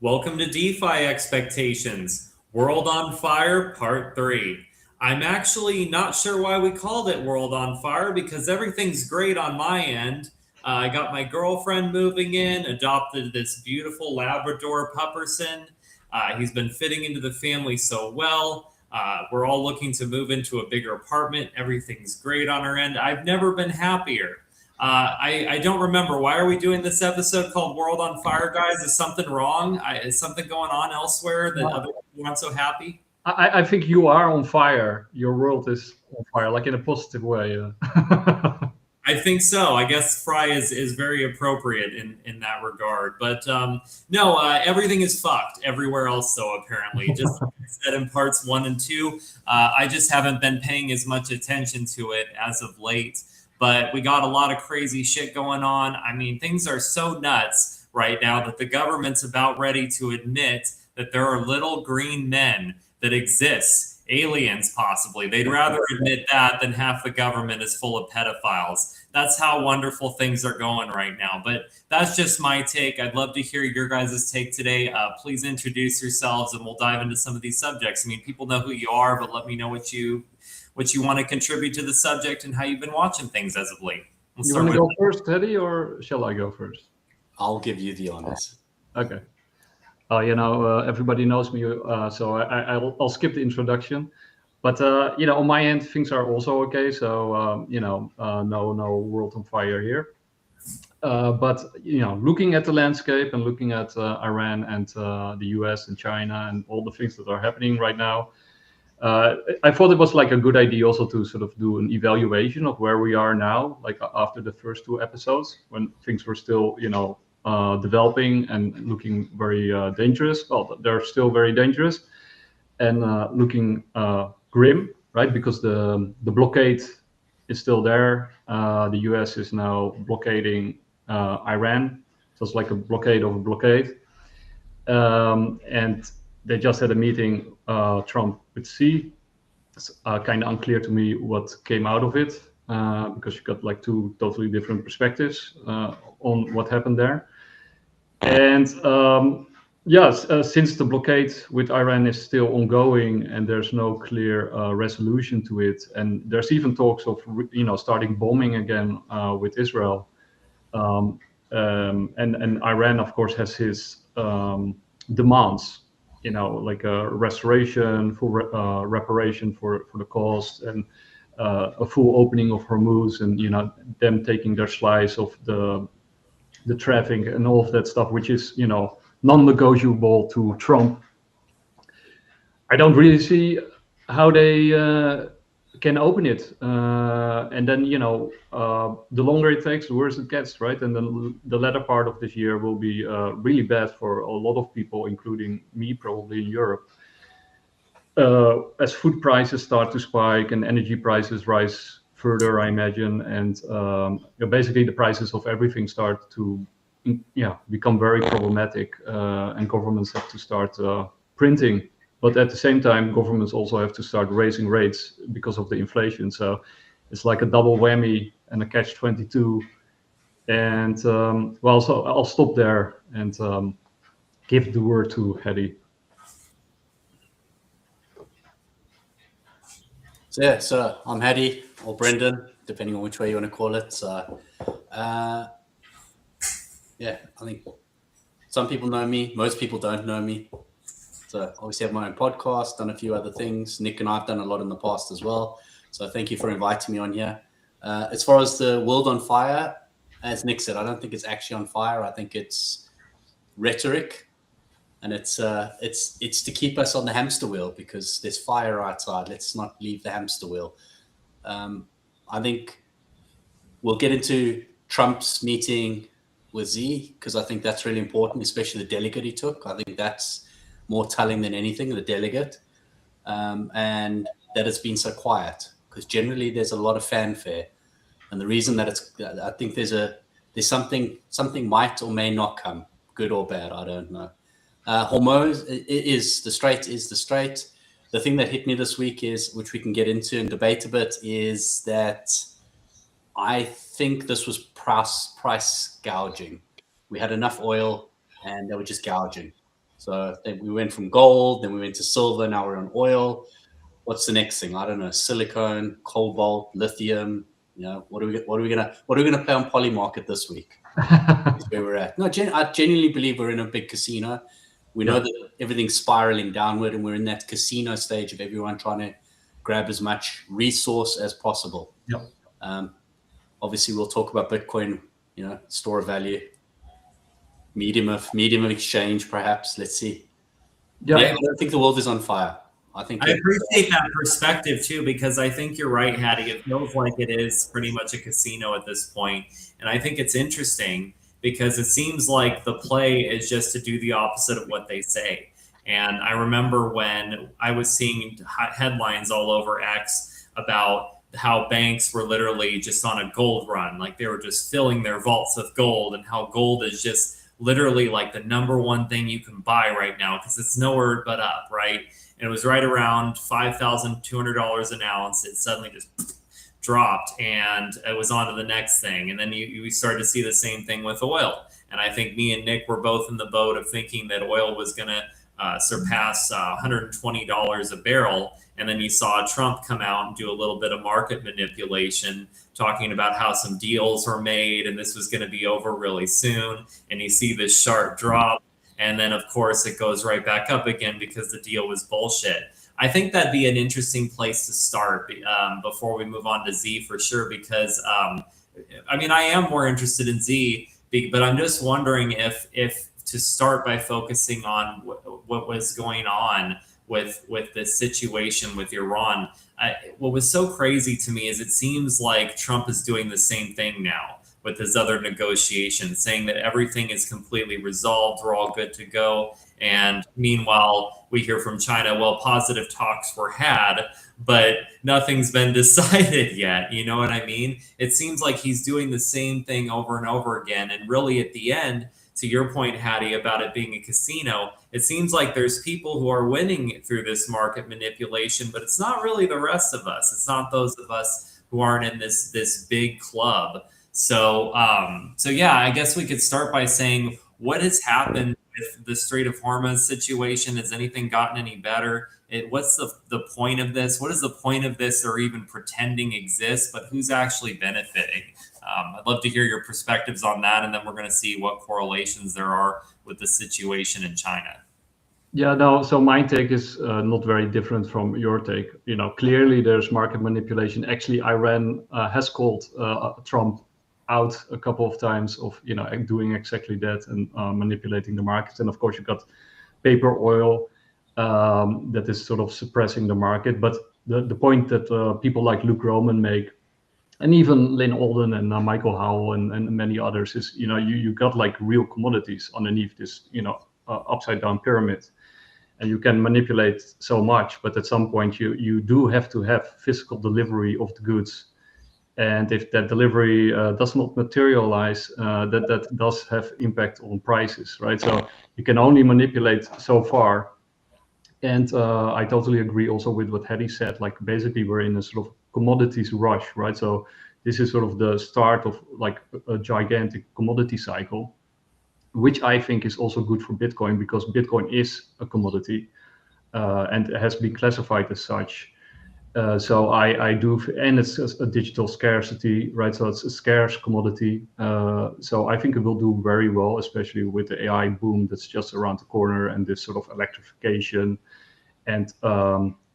Welcome to DeFi Expectations, World on Fire Part 3. I'm actually not sure why we called it World on Fire because everything's great on my end. I got my girlfriend moving in, adopted this beautiful Labrador pupperson. He's been fitting into the family so well. We're all looking to move into a bigger apartment. Everything's great on our end. I've never been happier. I don't remember. Why are we doing this episode called World on Fire, guys? Is something wrong? Is something going on elsewhere that other people aren't so happy? I think you are on fire. Your world is on fire, like in a positive way. I think so. I guess Fry is very appropriate in that regard. But no, everything is fucked everywhere else, though, apparently. Just like I said in parts 1 and 2, I just haven't been paying as much attention to it as of late. But we got a lot of crazy shit going on. I mean, things are so nuts right now that the government's about ready to admit that there are little green men that exist, aliens possibly. They'd rather admit that than half the government is full of pedophiles. That's how wonderful things are going right now. But that's just my take. I'd love to hear your guys' take today. Please introduce yourselves and we'll dive into some of these subjects. I mean, people know who you are, but let me know what you want to contribute to the subject and how you've been watching things as of late. You want to go first, Haddy, or shall I go first? I'll give you the honors. Okay. Everybody knows me, so I'll skip the introduction. But, on my end, things are also okay. So, no world on fire here. But, looking at the landscape and looking at Iran and the US and China and all the things that are happening right now, I thought it was like a good idea also to sort of do an evaluation of where we are now, like after the first 2 episodes when things were still, developing and looking very dangerous. Well, they're still very dangerous and looking grim, right? Because the blockade is still there. The US is now blockading Iran. So it's like a blockade of a blockade. And they just had a meeting, Trump with Xi. It's kind of unclear to me what came out of it because you got like 2 totally different perspectives on what happened there. And since the blockade with Iran is still ongoing and there's no clear resolution to it, and there's even talks of starting bombing again with Israel, and Iran of course has his demands, like a restoration, full reparation for the cost, and a full opening of Hormuz, and them taking their slice of the traffic and all of that stuff, which is non-negotiable to Trump. I don't really see how they can open it, and then the longer it takes, the worse it gets, right? And then the latter part of this year will be really bad for a lot of people, including me, probably in Europe, as food prices start to spike and energy prices rise further, I imagine, and basically the prices of everything start to become very problematic, and governments have to start printing. But at the same time, governments also have to start raising rates because of the inflation. So it's like a double whammy and a catch-22. And so I'll stop there and give the word to Haddy. So I'm Haddy or Brendan, depending on which way you want to call it. So, I think some people know me. Most people don't know me. So obviously I have my own podcast, done a few other things. Nick and I have done a lot in the past as well. So thank you for inviting me on here. As far as the world on fire, as Nick said, I don't think it's actually on fire. I think it's rhetoric, and it's to keep us on the hamster wheel because there's fire outside. Let's not leave the hamster wheel. I think we'll get into Trump's meeting with Xi because I think that's really important, especially the delegate he took. I think that's more telling than anything, the delegate, and that it's been so quiet because generally there's a lot of fanfare, and the reason that I think there's something might or may not come, good or bad, I don't know. Hormuz is the Strait. The thing that hit me this week is, which we can get into and debate a bit, is that I think this was price gouging. We had enough oil and they were just gouging. So then we went from gold, then we went to silver, now we're on oil. What's the next thing? I don't know. Silicone, cobalt, lithium. What are we gonna play on Polymarket this week? Is where we're at. No, I genuinely believe we're in a big casino. We know that everything's spiraling downward, and we're in that casino stage of everyone trying to grab as much resource as possible. Yeah. Obviously, we'll talk about Bitcoin. Store of value, medium of exchange, perhaps. Let's see. Yeah, I don't think the world is on fire. I appreciate that perspective too, because I think you're right, Haddy. It feels like it is pretty much a casino at this point. And I think it's interesting because it seems like the play is just to do the opposite of what they say. And I remember when I was seeing headlines all over X about how banks were literally just on a gold run, like they were just filling their vaults with gold, and how gold is just literally like the number one thing you can buy right now because it's nowhere but up, right? And it was right around $5,200 an ounce. It suddenly just dropped, and it was on to the next thing. And then we started to see the same thing with oil. And I think me and Nick were both in the boat of thinking that oil was going to surpass $120 a barrel. And then you saw Trump come out and do a little bit of market manipulation, talking about how some deals were made and this was going to be over really soon. And you see this sharp drop. And then, of course, it goes right back up again because the deal was bullshit. I think that'd be an interesting place to start before we move on to Z for sure, because, I am more interested in Z, but I'm just wondering if to start by focusing on what was going on with this situation with Iran. What was so crazy to me is it seems like Trump is doing the same thing now with his other negotiations, saying that everything is completely resolved, we're all good to go. And meanwhile, we hear from China, well, positive talks were had, but nothing's been decided yet. You know what I mean? It seems like he's doing the same thing over and over again. And really at the end, to your point, Haddy, about it being a casino, it seems like there's people who are winning through this market manipulation, but it's not really the rest of us. It's not those of us who aren't in this big club. So yeah, I guess we could start by saying, what has happened with the Strait of Hormuz situation? Has anything gotten any better? What's the point of this? What is the point of this, or even pretending exists, but who's actually benefiting? I'd love to hear your perspectives on that, and then we're going to see what correlations there are with the situation in China. Yeah, no, so my take is not very different from your take. Clearly there's market manipulation. Actually, Iran has called Trump out a couple of times of doing exactly that and manipulating the markets. And of course, you got paper oil that is sort of suppressing the market. But the point that people like Luke Roman make, and even Lynn Alden and Michael Howell and many others, is you got like real commodities underneath this upside down pyramid, and you can manipulate so much. But at some point, you do have to have physical delivery of the goods. And if that delivery does not materialize, that does have impact on prices, right? So you can only manipulate so far. And I totally agree also with what Haddy said. Like basically, we're in a sort of commodities rush, right? So this is sort of the start of like a gigantic commodity cycle, which I think is also good for Bitcoin, because Bitcoin is a commodity and it has been classified as such. So I do, and it's a digital scarcity, right? So it's a scarce commodity. So I think it will do very well, especially with the AI boom that's just around the corner, and this sort of electrification and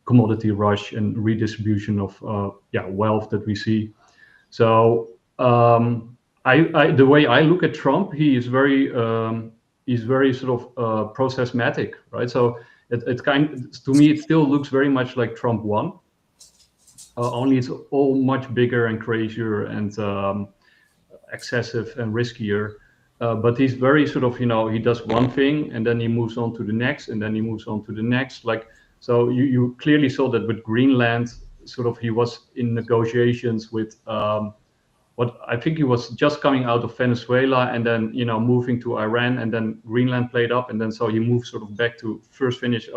commodity rush and redistribution of wealth that we see. So the way I look at Trump, he's very sort of processmatic, right? So to me, it still looks very much like Trump 1. Only it's all much bigger and crazier and excessive and riskier. But he's very sort of, he does one thing and then he moves on to the next, and then he moves on to the next. So you clearly saw that with Greenland, sort of he was in negotiations with what I think he was just coming out of Venezuela, and then, moving to Iran, and then Greenland played up. And then so he moved sort of back to first finish,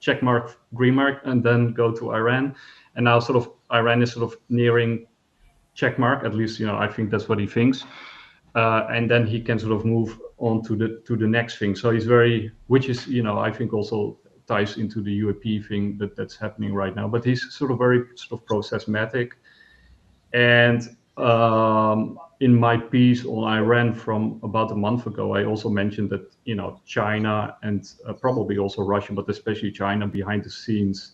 check mark, green mark, and then go to Iran. And now sort of Iran is sort of nearing check mark, at least, I think that's what he thinks. and then he can sort of move on to the next thing. So he's very, which is, I think also ties into the UAP thing that's happening right now. But he's sort of very sort of processmatic. And in my piece on Iran from about a month ago, I also mentioned that China and probably also Russia, but especially China behind the scenes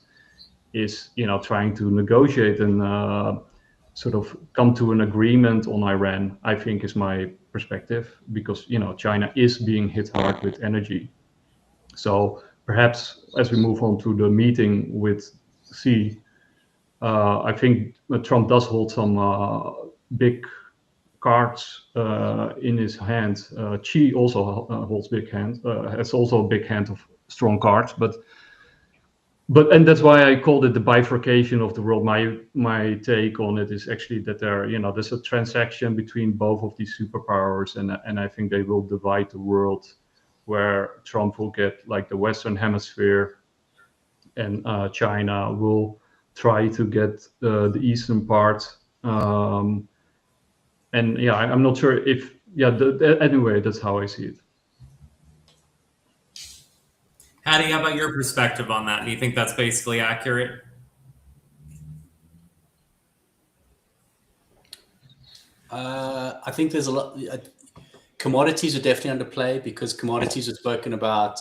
is trying to negotiate and sort of come to an agreement on Iran. I think is my perspective, because China is being hit hard with energy. So perhaps as we move on to the meeting with Xi, I think Trump does hold some big cards in his hand. Xi also holds big hand, has also a big hand of strong cards, but and that's why I called it the bifurcation of the world. My take on it is actually that there's a transaction between both of these superpowers, and I think they will divide the world, where Trump will get like the Western Hemisphere, and China will try to get the eastern part. And yeah, I'm not sure if anyway, that's how I see it. Hattie, how about your perspective on that? Do you think that's basically accurate? I think there's a lot. Commodities are definitely under play, because commodities were spoken about,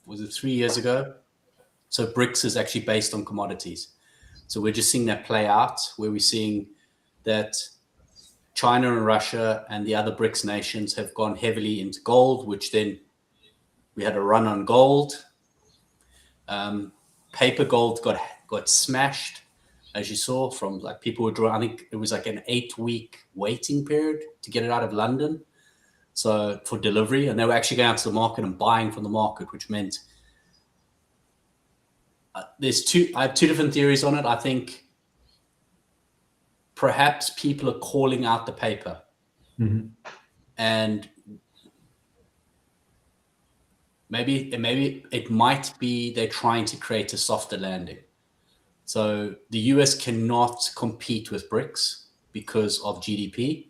was it 3 years ago? So BRICS is actually based on commodities. So we're just seeing that play out, where we're seeing that China and Russia and the other BRICS nations have gone heavily into gold, which then we had a run on gold. Paper gold got smashed, as you saw, from like people were drawing. I think it was like an 8-week waiting period to get it out of London, so for delivery, and they were actually going out to the market and buying from the market, which meant I have two different theories on it. I think perhaps people are calling out the paper, and maybe it might be they're trying to create a softer landing. So the US cannot compete with BRICS because of GDP.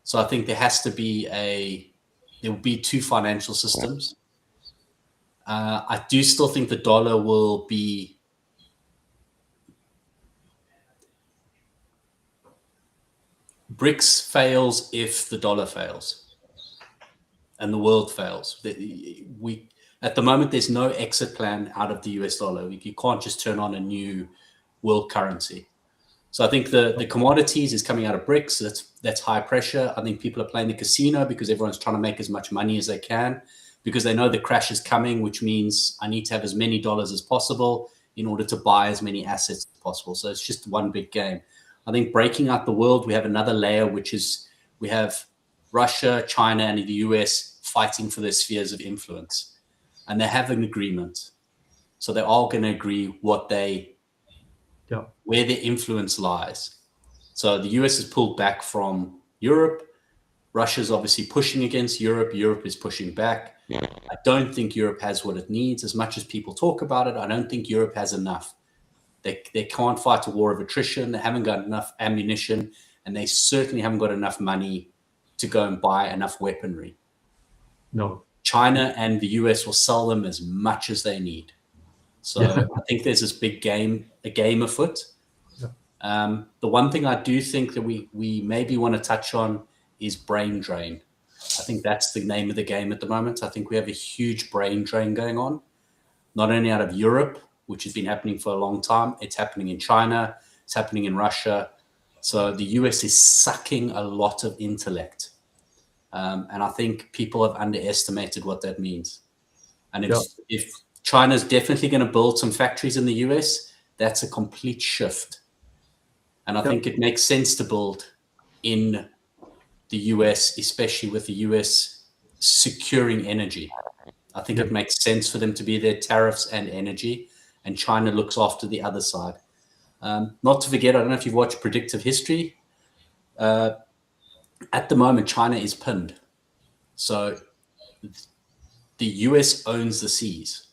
So I think there will be two financial systems. I do still think the dollar will be BRICS fails if the dollar fails and the world fails. At the moment, there's no exit plan out of the US dollar. You can't just turn on a new world currency. So I think the commodities is coming out of BRICS. That's high pressure. I think people are playing the casino because everyone's trying to make as much money as they can, because they know the crash is coming, which means I need to have as many dollars as possible in order to buy as many assets as possible. So it's just one big game. I think breaking out the world, we have another layer, which is we have Russia, China, and the US fighting for their spheres of influence. And they have an agreement. So they're all going to agree where their influence lies. So the US has pulled back from Europe. Russia's obviously pushing against Europe. Europe is pushing back. I don't think Europe has what it needs. As much as people talk about it, I don't think Europe has enough. They can't fight a war of attrition. They haven't got enough ammunition, and they certainly haven't got enough money to go and buy enough weaponry. No. China and the US will sell them as much as they need. So I think there's this big game afoot. Yeah. The one thing I do think that we maybe want to touch on is brain drain. I think that's the name of the game at the moment. I think we have a huge brain drain going on, not only out of Europe, which has been happening for a long time. It's happening in China. It's happening in Russia. So the US is sucking a lot of intellect. And I think people have underestimated what that means. And if China's definitely going to build some factories in the US, that's a complete shift. And I think it makes sense to build in the US, especially with the US securing energy. I think it makes sense for them to be there, tariffs and energy, and China looks after the other side. Not to forget, I don't know if you've watched Predictive History. At the moment, China is pinned. So the US owns the seas,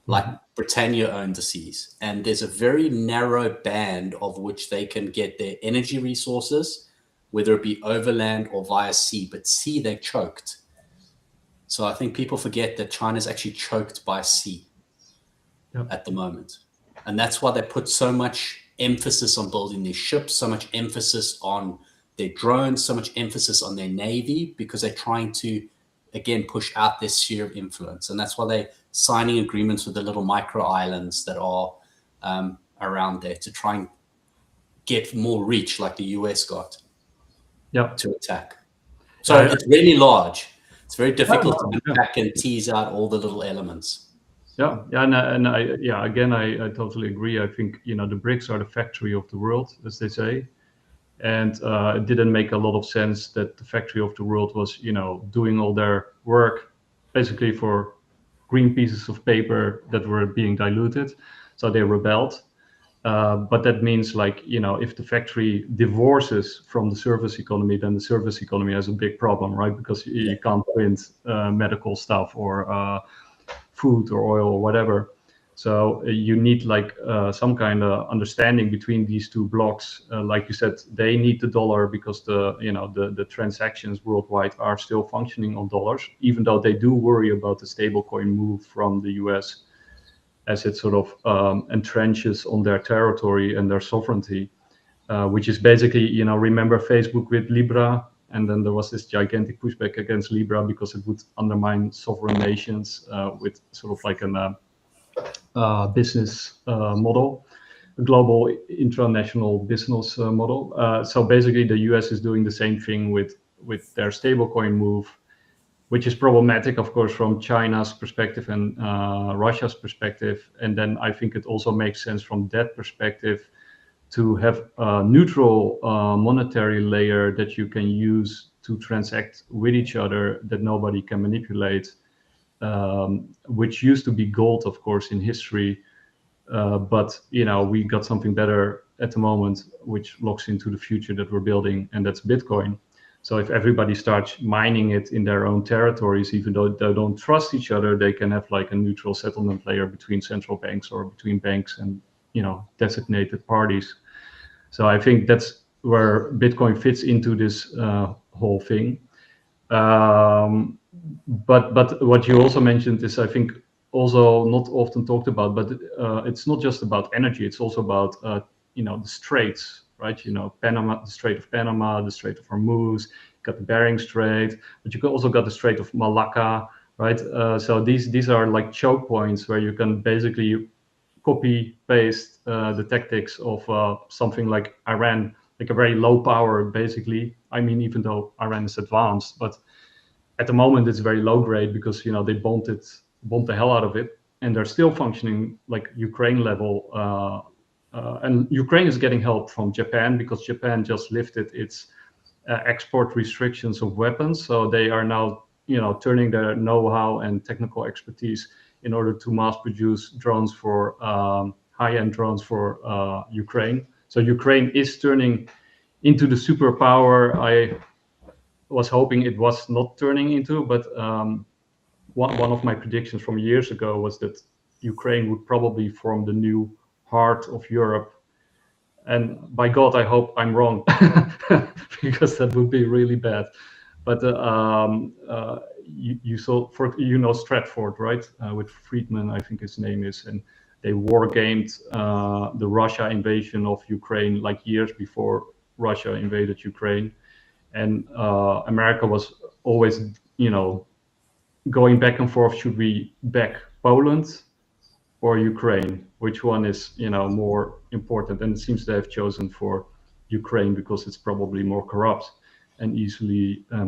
like Britannia owned the seas. And there's a very narrow band of which they can get their energy resources whether it be overland or via sea. But sea, they're choked. So I think people forget that China's actually choked by sea at the moment. And that's why they put so much emphasis on building their ships, so much emphasis on their drones, so much emphasis on their navy, because they're trying to, again, push out their sphere of influence. And that's why they're signing agreements with the little micro islands that are around there to try and get more reach like the US got to attack. So it's really large. It's very difficult to unpack and tease out all the little elements. Again, I totally agree. I think, the BRICS are the factory of the world, as they say. And it didn't make a lot of sense that the factory of the world was, doing all their work basically for green pieces of paper that were being diluted. So they rebelled. But that means, like, if the factory divorces from the service economy, then the service economy has a big problem, right? Because you can't print medical stuff or food or oil or whatever. So you need like some kind of understanding between these two blocks. Like you said, they need the dollar because the transactions worldwide are still functioning on dollars, even though they do worry about the stablecoin move from the US as it sort of entrenches on their territory and their sovereignty, which is basically, remember Facebook with Libra, and then there was this gigantic pushback against Libra because it would undermine sovereign nations with sort of like a business model, a global intranational business model. So basically the US is doing the same thing with their stablecoin move, which is problematic, of course, from China's perspective and Russia's perspective. And then I think it also makes sense from that perspective to have a neutral monetary layer that you can use to transact with each other that nobody can manipulate, which used to be gold, of course, in history. But, we got something better at the moment, which locks into the future that we're building, and that's Bitcoin. So if everybody starts mining it in their own territories, even though they don't trust each other, they can have like a neutral settlement layer between central banks or between banks and, designated parties. So I think that's where Bitcoin fits into this whole thing. But what you also mentioned is, I think, also not often talked about, but it's not just about energy. It's also about, the straits, right? Panama, the Strait of Panama, the Strait of Hormuz, got the Bering Strait, but you also got the Strait of Malacca, right? So these are like choke points where you can basically copy paste the tactics of something like Iran, like a very low power, basically. I mean, even though Iran is advanced, but at the moment it's very low grade because they bombed the hell out of it, and they're still functioning like Ukraine level. And Ukraine is getting help from Japan because Japan just lifted its export restrictions of weapons. So they are now, turning their know-how and technical expertise in order to mass produce drones for high-end drones for Ukraine. So Ukraine is turning into the superpower I was hoping it was not turning into. But one of my predictions from years ago was that Ukraine would probably form the new heart of Europe. And by God, I hope I'm wrong, because that would be really bad. But you saw, Stratford, right? With Friedman, I think his name is, and they war gamed the Russia invasion of Ukraine like years before Russia invaded Ukraine, and America was always, going back and forth. Should we back Poland or Ukraine? Which one is, more important? And it seems they have chosen for Ukraine because it's probably more corrupt and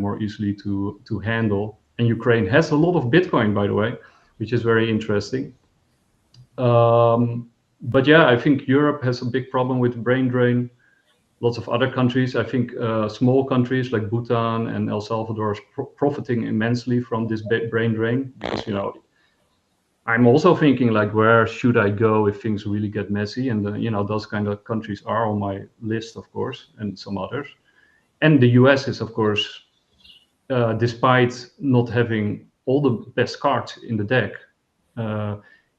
more easily to handle. And Ukraine has a lot of Bitcoin, by the way, which is very interesting. But yeah, I think Europe has a big problem with brain drain. Lots of other countries, I think small countries like Bhutan and El Salvador are profiting immensely from this brain drain because, I'm also thinking like, where should I go if things really get messy? And those kind of countries are on my list, of course, and some others. And the US is, of course, despite not having all the best cards in the deck,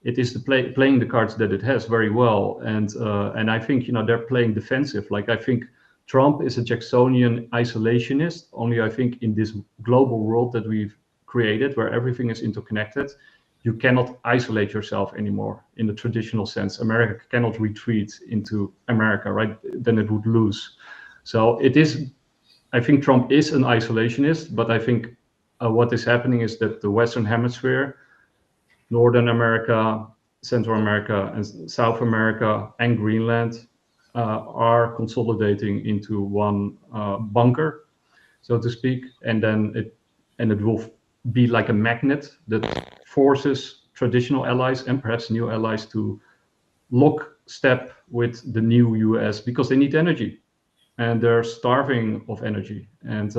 it is playing the cards that it has very well. And I think they're playing defensive. Like I think Trump is a Jacksonian isolationist, only I think in this global world that we've created, where everything is interconnected, you cannot isolate yourself anymore in the traditional sense. America cannot retreat into America, right? Then it would lose. So it is, I think Trump is an isolationist, but I think what is happening is that the Western Hemisphere, Northern America, Central America, and South America, and Greenland are consolidating into one bunker, so to speak, and then it will be like a magnet that forces traditional allies and perhaps new allies to lock step with the new US because they need energy and they're starving of energy. And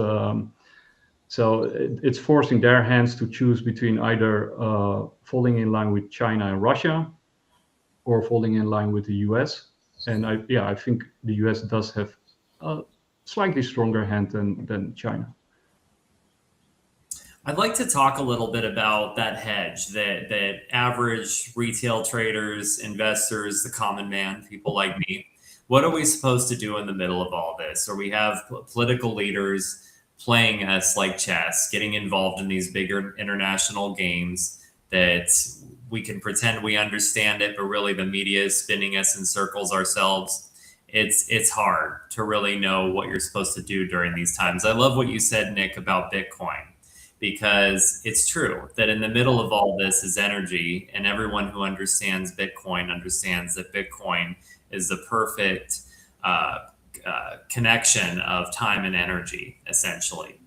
so it's forcing their hands to choose between either falling in line with China and Russia or falling in line with the US. And I think the US does have a slightly stronger hand than China. I'd like to talk a little bit about that hedge that average retail traders, investors, the common man, people like me, what are we supposed to do in the middle of all this? Or we have political leaders playing us like chess, getting involved in these bigger international games that we can pretend we understand it, but really the media is spinning us in circles ourselves. It's hard to really know what you're supposed to do during these times. I love what you said, Nick, about Bitcoin, because it's true that in the middle of all this is energy, and everyone who understands Bitcoin understands that Bitcoin is the perfect connection of time and energy, essentially.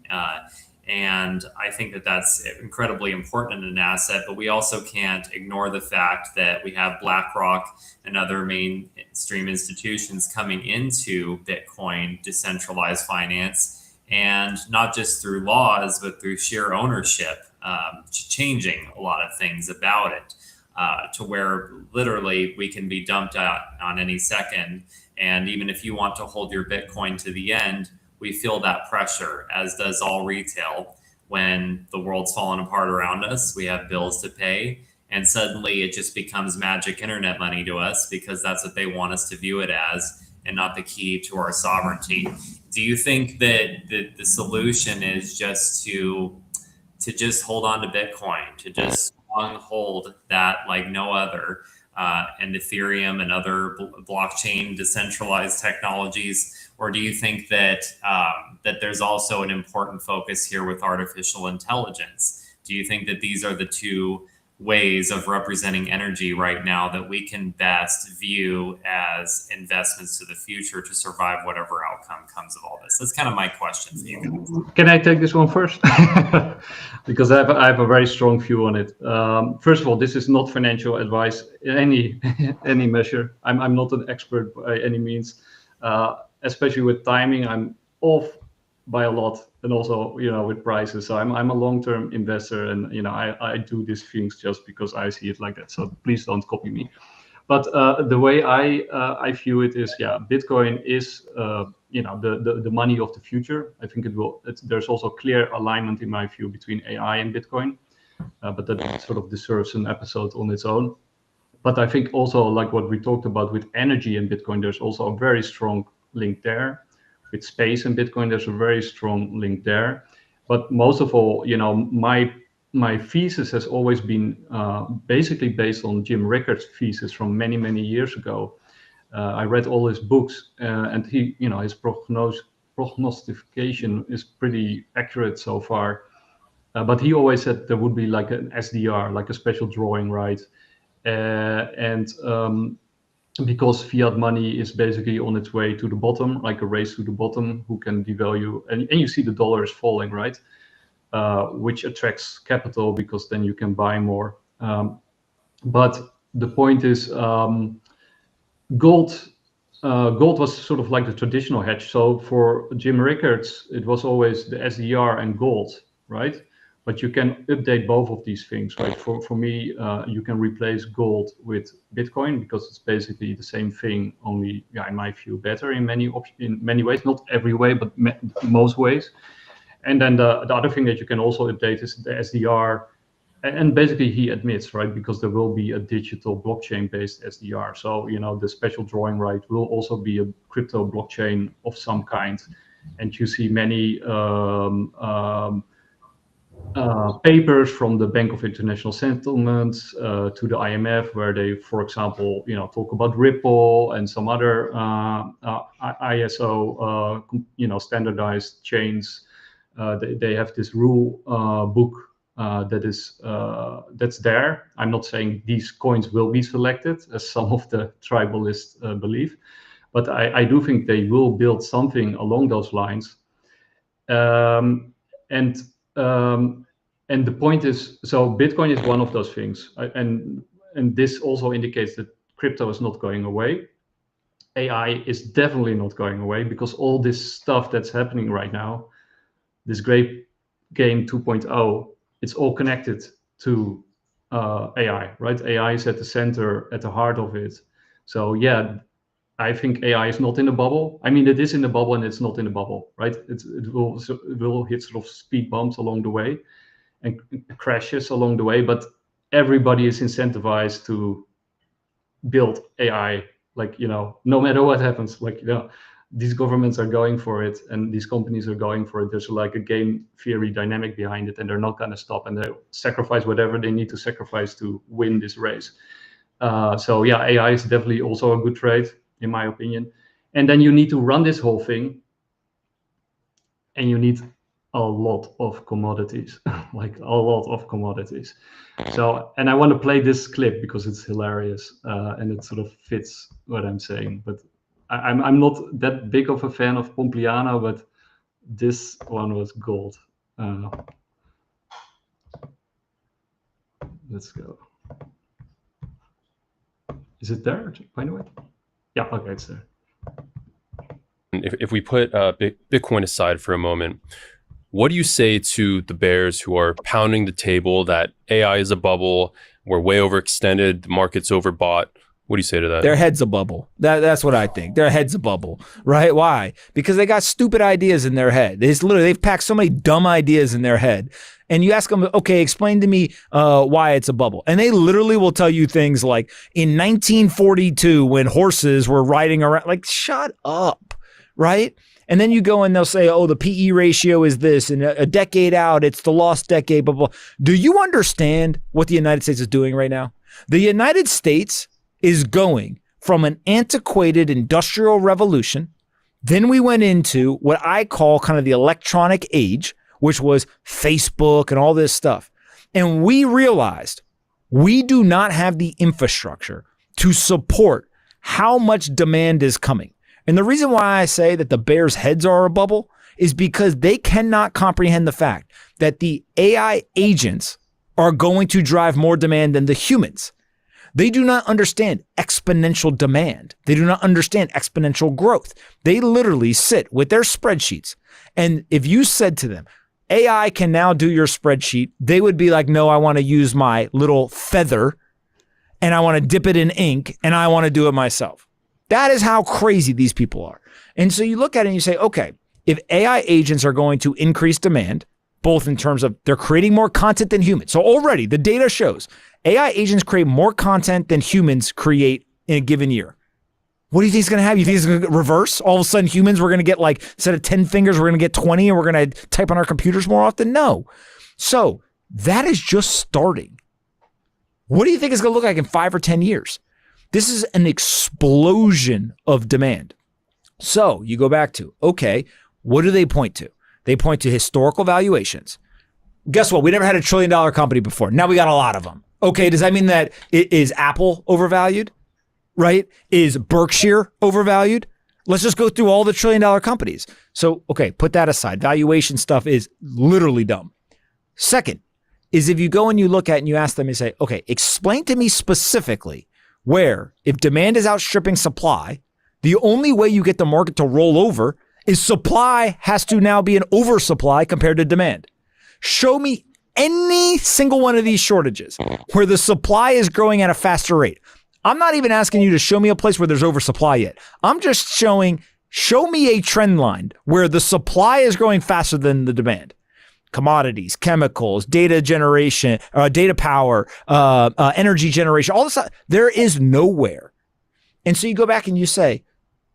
And I think that that's incredibly important in an asset, but we also can't ignore the fact that we have BlackRock and other mainstream institutions coming into Bitcoin decentralized finance, and not just through laws, but through sheer ownership, changing a lot of things about it to where literally we can be dumped out on any second. And even if you want to hold your Bitcoin to the end, we feel that pressure, as does all retail. When the world's falling apart around us, we have bills to pay, and suddenly it just becomes magic internet money to us because that's what they want us to view it as, and not the key to our sovereignty. Do you think that the solution is just to just hold on to Bitcoin, to just hold that like no other, and Ethereum and other blockchain decentralized technologies? Or do you think that that there's also an important focus here with artificial intelligence? Do you think that these are the two ways of representing energy right now that we can best view as investments to the future to survive whatever outcome comes of all this? That's kind of my question for you guys. Can I take this one first? Because I have a very strong view on it. First of all, this is not financial advice in any measure. I'm not an expert by any means. Especially with timing, I'm off by a lot, and also with prices. So I'm a long-term investor, and I do these things just because I see it like that. So please don't copy me. But the way I view it is, Bitcoin is the money of the future. I think there's also clear alignment in my view between AI and Bitcoin, but that sort of deserves an episode on its own. But I think also, like what we talked about with energy and Bitcoin, there's also a very strong link there. With space and Bitcoin, there's a very strong link there. But most of all, my thesis has always been basically based on Jim Rickards' thesis from many years ago. I read all his books, and his prognostication is pretty accurate so far. But he always said there would be like an SDR, like a special drawing right, because fiat money is basically on its way to the bottom, like a race to the bottom, who can devalue, and you see the dollar is falling, right? Which attracts capital because then you can buy more. But the point is, gold was sort of like the traditional hedge. So for Jim Rickards, it was always the SDR and gold, right? But you can update both of these things, right? For me, you can replace gold with Bitcoin because it's basically the same thing, only, in my view, better in many ways. Not every way, but most ways. And then the other thing that you can also update is the SDR And basically he admits, right, because there will be a digital blockchain-based SDR. So, the special drawing right will also be a crypto blockchain of some kind. And you see many papers from the Bank of International Settlements to the IMF, where they, for example, talk about Ripple and some other ISO, standardized chains. They have this rule book that's there. I'm not saying these coins will be selected, as some of the tribalists believe, but I do think they will build something along those lines. And the point is, so Bitcoin is one of those things, and this also indicates that crypto is not going away. AI is definitely not going away, because all this stuff that's happening right now, this great game 2.0, it's all connected to AI, right? AI is at the center, at the heart of it. So yeah, I think AI is not in a bubble. I mean, it is in a bubble and it's not in a bubble, right? It will hit sort of speed bumps along the way and crashes along the way, but everybody is incentivized to build AI, no matter what happens, these governments are going for it and these companies are going for it. There's like a game theory dynamic behind it, and they're not going to stop, and they sacrifice whatever they need to sacrifice to win this race. So yeah, AI is definitely also a good trade, in my opinion. And then you need to run this whole thing, and you need a lot of commodities, like a lot of commodities. So, and I want to play this clip because it's hilarious and it sort of fits what I'm saying. But I'm not that big of a fan of Pompliano, but this one was gold. Let's go. Is it there, by the way? Yeah, okay, it's there. If we put Bitcoin aside for a moment, what do you say to the bears who are pounding the table that AI is a bubble, we're way overextended, the market's overbought? What do you say to that? Their head's a bubble. That's what I think. Their head's a bubble, right? Why? Because they got stupid ideas in their head. They've packed so many dumb ideas in their head. And you ask them, okay, explain to me why it's a bubble. And they literally will tell you things like, in 1942, when horses were riding around, like, shut up, right? And then you go and they'll say, oh, the PE ratio is this, and a decade out, it's the lost decade, blah, blah. Do you understand what the United States is doing right now? The United States is going from an antiquated industrial revolution. Then we went into what I call kind of the electronic age, which was Facebook and all this stuff. And we realized we do not have the infrastructure to support how much demand is coming. And the reason why I say that the bears' heads are a bubble is because they cannot comprehend the fact that the AI agents are going to drive more demand than the humans. They do not understand exponential demand. They do not understand exponential growth. They literally sit with their spreadsheets. And if you said to them, AI can now do your spreadsheet, they would be like, no, I want to use my little feather and I want to dip it in ink and I want to do it myself. That is how crazy these people are. And so you look at it and you say, okay, if AI agents are going to increase demand, both in terms of they're creating more content than humans. So already the data shows AI agents create more content than humans create in a given year. What do you think is going to happen? You think it's going to reverse? All of a sudden humans, we're going to get like, instead of 10 fingers, we're going to get 20 and we're going to type on our computers more often? No. So that is just starting. What do you think it's going to look like in 5 or 10 years? This is an explosion of demand. So you go back to, okay, what do they point to? They point to historical valuations. Guess what? We never had $1 trillion company before. Now we got a lot of them. Okay, does that mean that is Apple overvalued? Right? Is Berkshire overvalued? Let's just go through all the $1 trillion companies. So, okay, put that aside. Valuation stuff is literally dumb. Second is if you go and you look at and you ask them and say, okay, explain to me specifically where if demand is outstripping supply, the only way you get the market to roll over is supply has to now be an oversupply compared to demand. Show me any single one of these shortages where the supply is growing at a faster rate. I'm not even asking you to show me a place where there's oversupply yet. I'm just show me a trend line where the supply is growing faster than the demand. commodities, chemicals, data generation, data power, energy generation, all this stuff. There is nowhere. And so you go back and you say,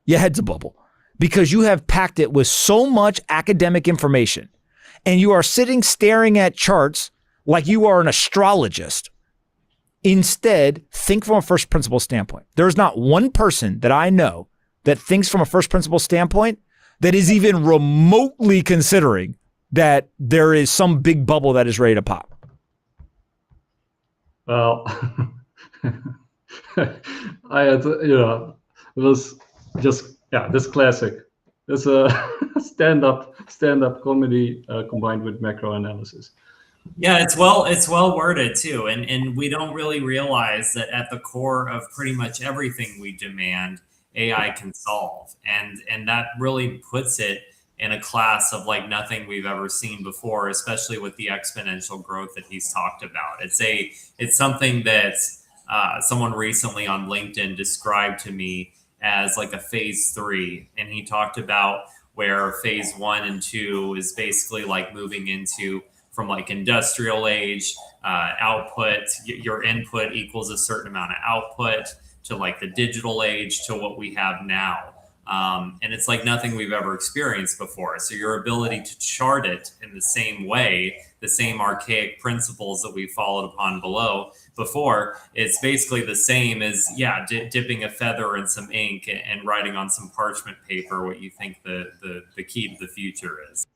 your head's a bubble because you have packed it with so much academic information and you are sitting staring at charts like you are an astrologist. Instead, think from a first principle standpoint. There's not one person that I know that thinks from a first principle standpoint that is even remotely considering that there is some big bubble that is ready to pop. Well, I had, it was just, this classic. It's a stand-up comedy combined with macro analysis. Yeah, it's well worded too, and we don't really realize that at the core of pretty much everything we demand, AI can solve, and that really puts it in a class of like nothing we've ever seen before, especially with the exponential growth that he's talked about. It's something that someone recently on LinkedIn described to me as like a phase 3, and he talked about where phase 1 and 2 is basically like moving into from like industrial age output, your input equals a certain amount of output, to like the digital age, to what we have now. And it's like nothing we've ever experienced before. So your ability to chart it in the same way, the same archaic principles that we followed upon before, it's basically the same as, dipping a feather in some ink and writing on some parchment paper what you think the key to the future is.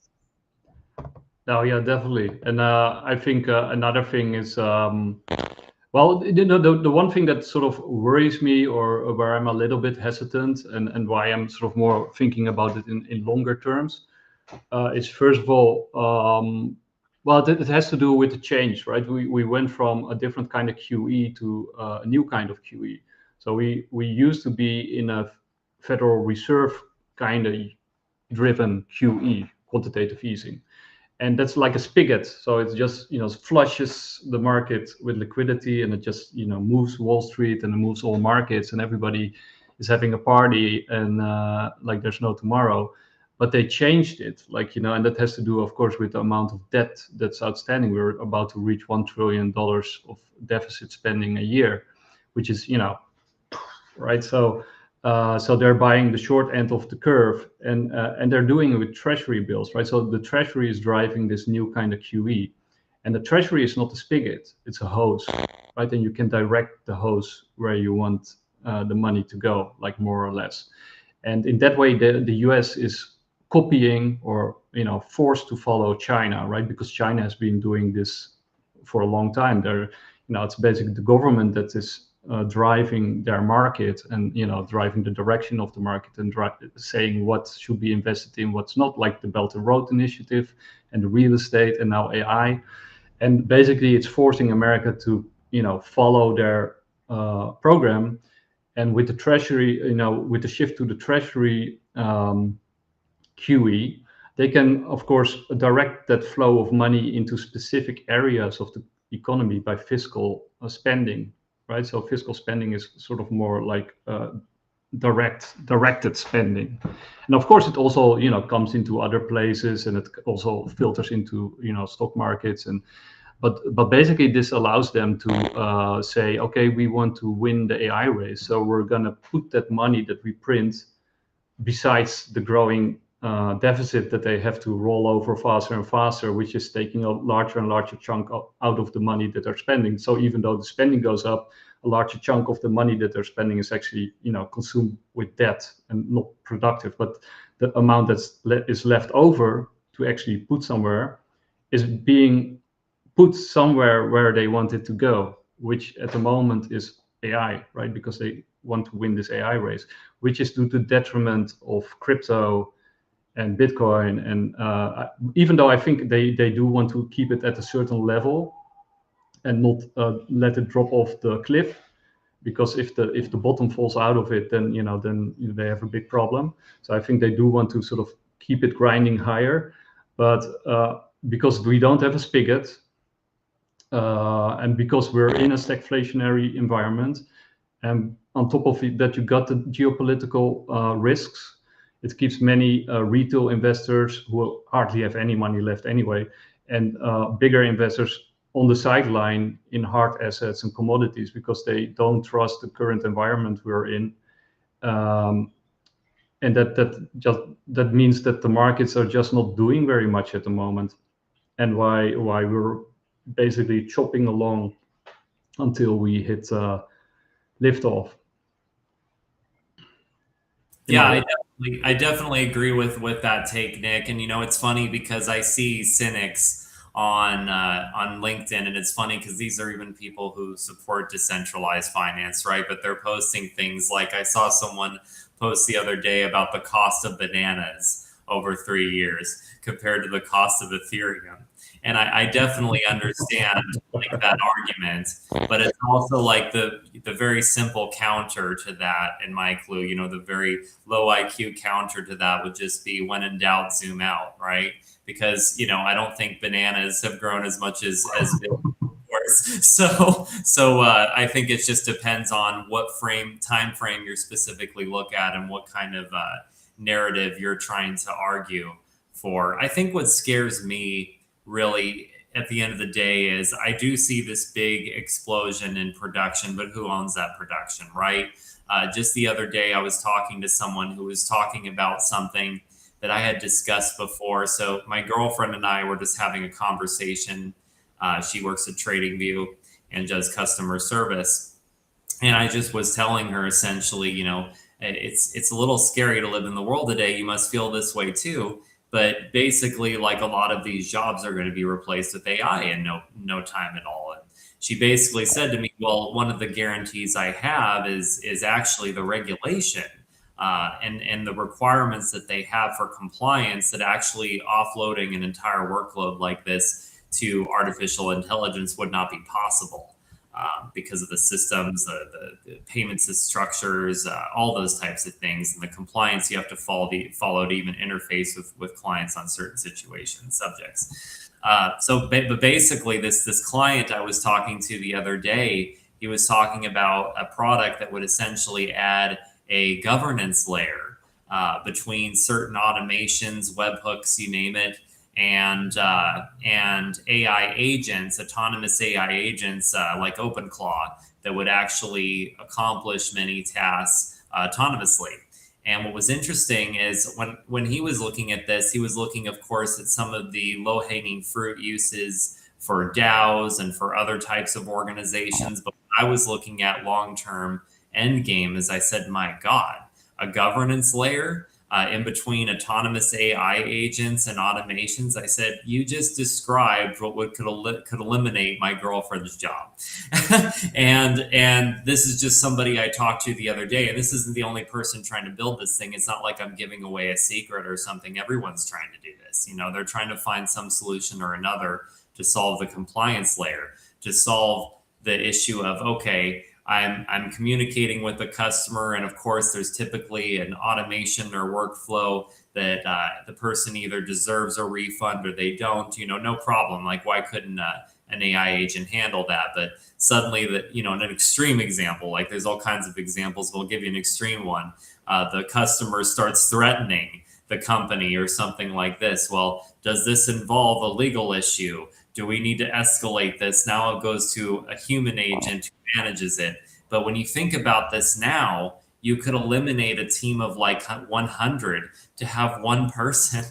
Oh yeah, definitely. And I think another thing is, the one thing that sort of worries me, or where I'm a little bit hesitant, and why I'm sort of more thinking about it in longer terms, is first of all, it has to do with the change, right? We went from a different kind of QE to a new kind of QE. So we used to be in a Federal Reserve kind of driven QE, quantitative easing. And that's like a spigot. So it just, flushes the market with liquidity, and it just, moves Wall Street and it moves all markets, and everybody is having a party and like there's no tomorrow. But they changed it, and that has to do, of course, with the amount of debt that's outstanding. We're about to reach $1 trillion of deficit spending a year, which is, right? So they're buying the short end of the curve, and they're doing it with treasury bills, right? So the treasury is driving this new kind of QE, and the treasury is not a spigot; it's a hose, right? And you can direct the hose where you want the money to go, like more or less. And in that way, the U.S. is copying, or forced to follow China, right? Because China has been doing this for a long time. It's basically the government that is driving their market, and driving the direction of the market, and saying what should be invested in, what's not, like the Belt and Road Initiative and the real estate, and now AI. And basically it's forcing America to follow their program. And with the treasury, with the shift to the treasury QE, they can of course direct that flow of money into specific areas of the economy by fiscal spending. Right, so fiscal spending is sort of more like directed spending, and of course it also comes into other places, and it also filters into stock markets, but basically this allows them to say, okay, we want to win the AI race, so we're gonna put that money that we print, besides the growing deficit that they have to roll over faster and faster, which is taking a larger and larger chunk out of the money that they're spending. So even though the spending goes up, a larger chunk of the money that they're spending is actually consumed with debt and not productive. But the amount is left over to actually put somewhere is being put somewhere where they want it to go, which at the moment is AI, right? Because they want to win this AI race, which is to the detriment of crypto and Bitcoin. And even though I think they do want to keep it at a certain level and not let it drop off the cliff, because if the bottom falls out of it, then they have a big problem. So I think they do want to sort of keep it grinding higher, but because we don't have a spigot, and because we're in a stagflationary environment, and on top of it, that you got the geopolitical risks, it keeps many retail investors who hardly have any money left anyway and bigger investors on the sideline in hard assets and commodities because they don't trust the current environment we're in. And that means that the markets are just not doing very much at the moment, and why we're basically chopping along until we hit liftoff. Yeah, I definitely agree with that take, Nick. And it's funny because I see cynics on LinkedIn, and it's funny because these are even people who support decentralized finance, right? But they're posting things like, I saw someone post the other day about the cost of bananas over 3 years compared to the cost of Ethereum. And I definitely understand like that argument, but it's also like the very simple counter to that in my clue, the very low IQ counter to that would just be, when in doubt, zoom out, right? Because, I don't think bananas have grown as much as so I think it just depends on what time frame you're specifically look at and what kind of narrative you're trying to argue for. I think what scares me really at the end of the day is I do see this big explosion in production, but who owns that production, right? Just the other day, I was talking to someone who was talking about something that I had discussed before. So my girlfriend and I were just having a conversation. She works at TradingView and does customer service. And I just was telling her essentially, it's a little scary to live in the world today. You must feel this way too. But basically, like a lot of these jobs are going to be replaced with AI in no time at all. And she basically said to me, well, one of the guarantees I have is actually the regulation and the requirements that they have for compliance, that actually offloading an entire workload like this to artificial intelligence would not be possible. Because of the systems, the payments structures, all those types of things, and the compliance you have to follow to even interface with clients on certain situations, subjects. But basically, this client I was talking to the other day, he was talking about a product that would essentially add a governance layer between certain automations, webhooks, you name it, and AI agents, autonomous AI agents like OpenClaw that would actually accomplish many tasks autonomously. And what was interesting is when he was looking at this, he was looking, of course, at some of the low-hanging fruit uses for DAOs and for other types of organizations. But I was looking at long-term end game, as I said, my God, a governance layer in between autonomous AI agents and automations. I said, you just described what could eliminate my girlfriend's job. and this is just somebody I talked to the other day. And this isn't the only person trying to build this thing. It's not like I'm giving away a secret or something. Everyone's trying to do this. They're trying to find some solution or another to solve the compliance layer, to solve the issue of, okay, I'm communicating with the customer, and of course, there's typically an automation or workflow that the person either deserves a refund or they don't. No problem. Like, why couldn't an AI agent handle that? But suddenly, in an extreme example, like there's all kinds of examples. We'll give you an extreme one. The customer starts threatening the company or something like this. Well, does this involve a legal issue? Do we need to escalate this? Now it goes to a human agent who manages it. But when you think about this now, you could eliminate a team of like 100 to have one person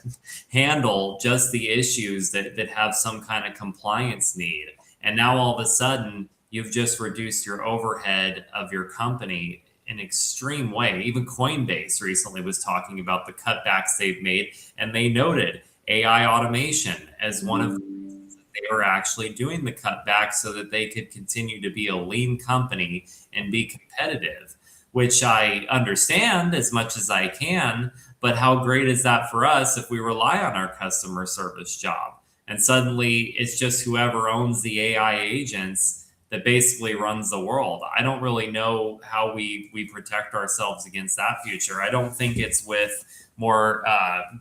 handle just the issues that have some kind of compliance need. And now all of a sudden, you've just reduced your overhead of your company in an extreme way. Even Coinbase recently was talking about the cutbacks they've made, and they noted AI automation as one of the reasons that they were actually doing the cutback so that they could continue to be a lean company and be competitive, which I understand as much as I can. But how great is that for us if we rely on our customer service job? And suddenly it's just whoever owns the AI agents that basically runs the world. I don't really know how we protect ourselves against that future. I don't think it's with more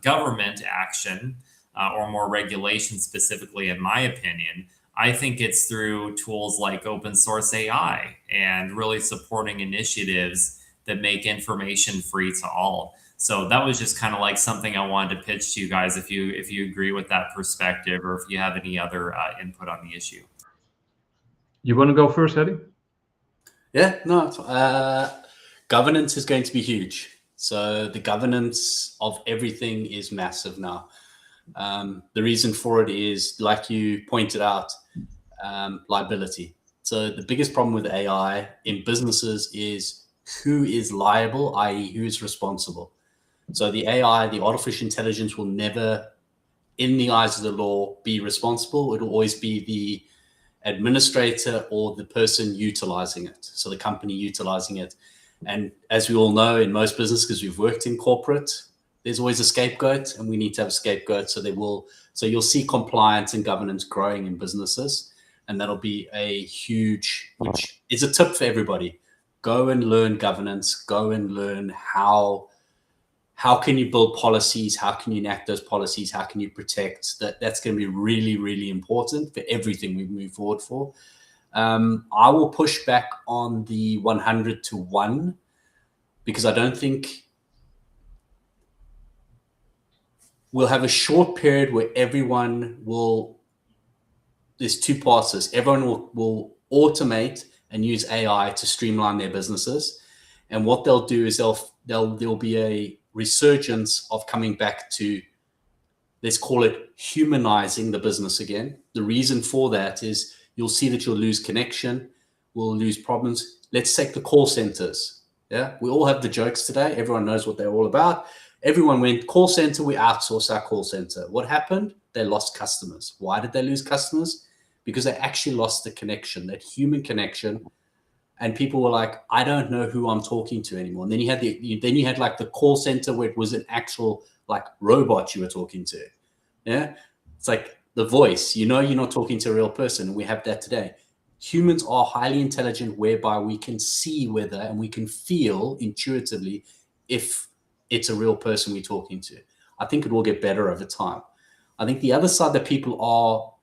government action or more regulation specifically, in my opinion. I think it's through tools like open source AI and really supporting initiatives that make information free to all. So that was just kind of like something I wanted to pitch to you guys, if you agree with that perspective, or if you have any other input on the issue. You want to go first, Haddy? Yeah, no. Governance is going to be huge. So the governance of everything is massive now. The reason for it is, like you pointed out, liability. So the biggest problem with AI in businesses is who is liable, i.e. who's responsible. So the AI, the artificial intelligence, will never, in the eyes of the law, be responsible. It will always be the administrator or the person utilizing it. So the company utilizing it. And as we all know, in most businesses, because we've worked in corporate, there's always a scapegoat, and we need to have a scapegoat. So you'll see compliance and governance growing in businesses, and that'll be a huge, which is a tip for everybody. Go and learn governance. Go and learn how can you build policies? How can you enact those policies? How can you protect that? That's going to be really, really important for everything we move forward for. I will push back on the 100 to 1, because I don't think we'll have a short period where everyone will, there's two parts to this. Everyone will automate and use AI to streamline their businesses. And what they'll do is there'll be a resurgence of coming back to, let's call it humanizing the business again. The reason for that is you'll see that you'll lose connection, we'll lose problems. Let's take the call centers. Yeah, we all have the jokes today. Everyone knows what they're all about. Everyone went call center, we outsource our call center. What happened? They lost customers. Why did they lose customers? Because they actually lost the connection, that human connection. And people were like, I don't know who I'm talking to anymore. And then you had like the call center where it was an actual like robot you were talking to. Yeah. It's like the voice, you're not talking to a real person. And we have that today. Humans are highly intelligent, whereby we can see whether, and we can feel intuitively if it's a real person we're talking to. I think it will get better over time. I think the other side that people are,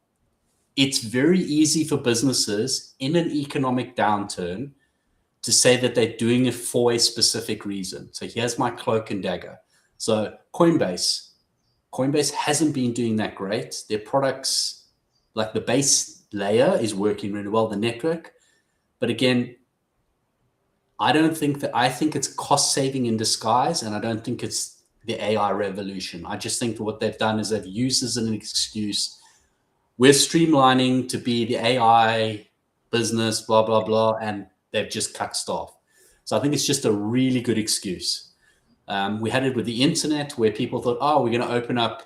it's very easy for businesses in an economic downturn to say that they're doing it for a specific reason. So here's my cloak and dagger. So Coinbase hasn't been doing that great. Their products, like the base layer, is working really well, the network. But again, I think it's cost saving in disguise, and I don't think it's the AI revolution. I just think that what they've done is they've used as an excuse, we're streamlining to be the AI business, blah, blah, blah, and they've just cut staff. So I think it's just a really good excuse. We had it with the internet, where people thought, oh, we're going to open up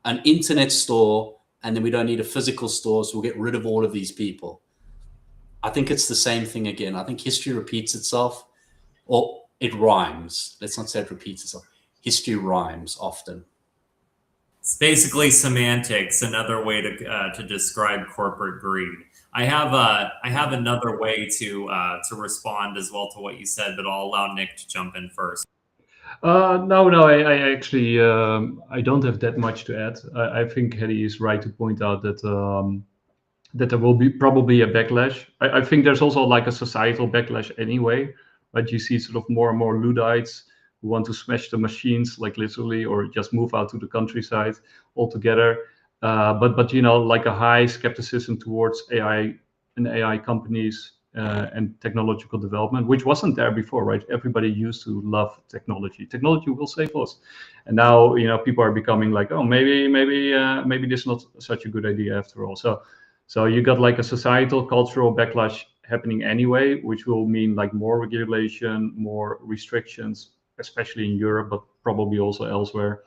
an internet store and then we don't need a physical store, so we'll get rid of all of these people. I think it's the same thing again. I think history repeats itself, or it rhymes. Let's not say it repeats itself. History rhymes often. It's basically semantics, another way to describe corporate greed. I have another way to respond as well to what you said, but I'll allow Nick to jump in first. No, I actually I don't have that much to add. I think Haddy is right to point out that that there will be probably a backlash. I think there's also like a societal backlash anyway, but you see sort of more and more Luddites who want to smash the machines, like literally, or just move out to the countryside altogether. But like a high skepticism towards AI and AI companies and technological development, which wasn't there before, right? Everybody used to love technology. Technology will save us, and now people are becoming like, oh, maybe this is not such a good idea after all. So you got like a societal, cultural backlash happening anyway, which will mean like more regulation, more restrictions, especially in Europe, but probably also elsewhere.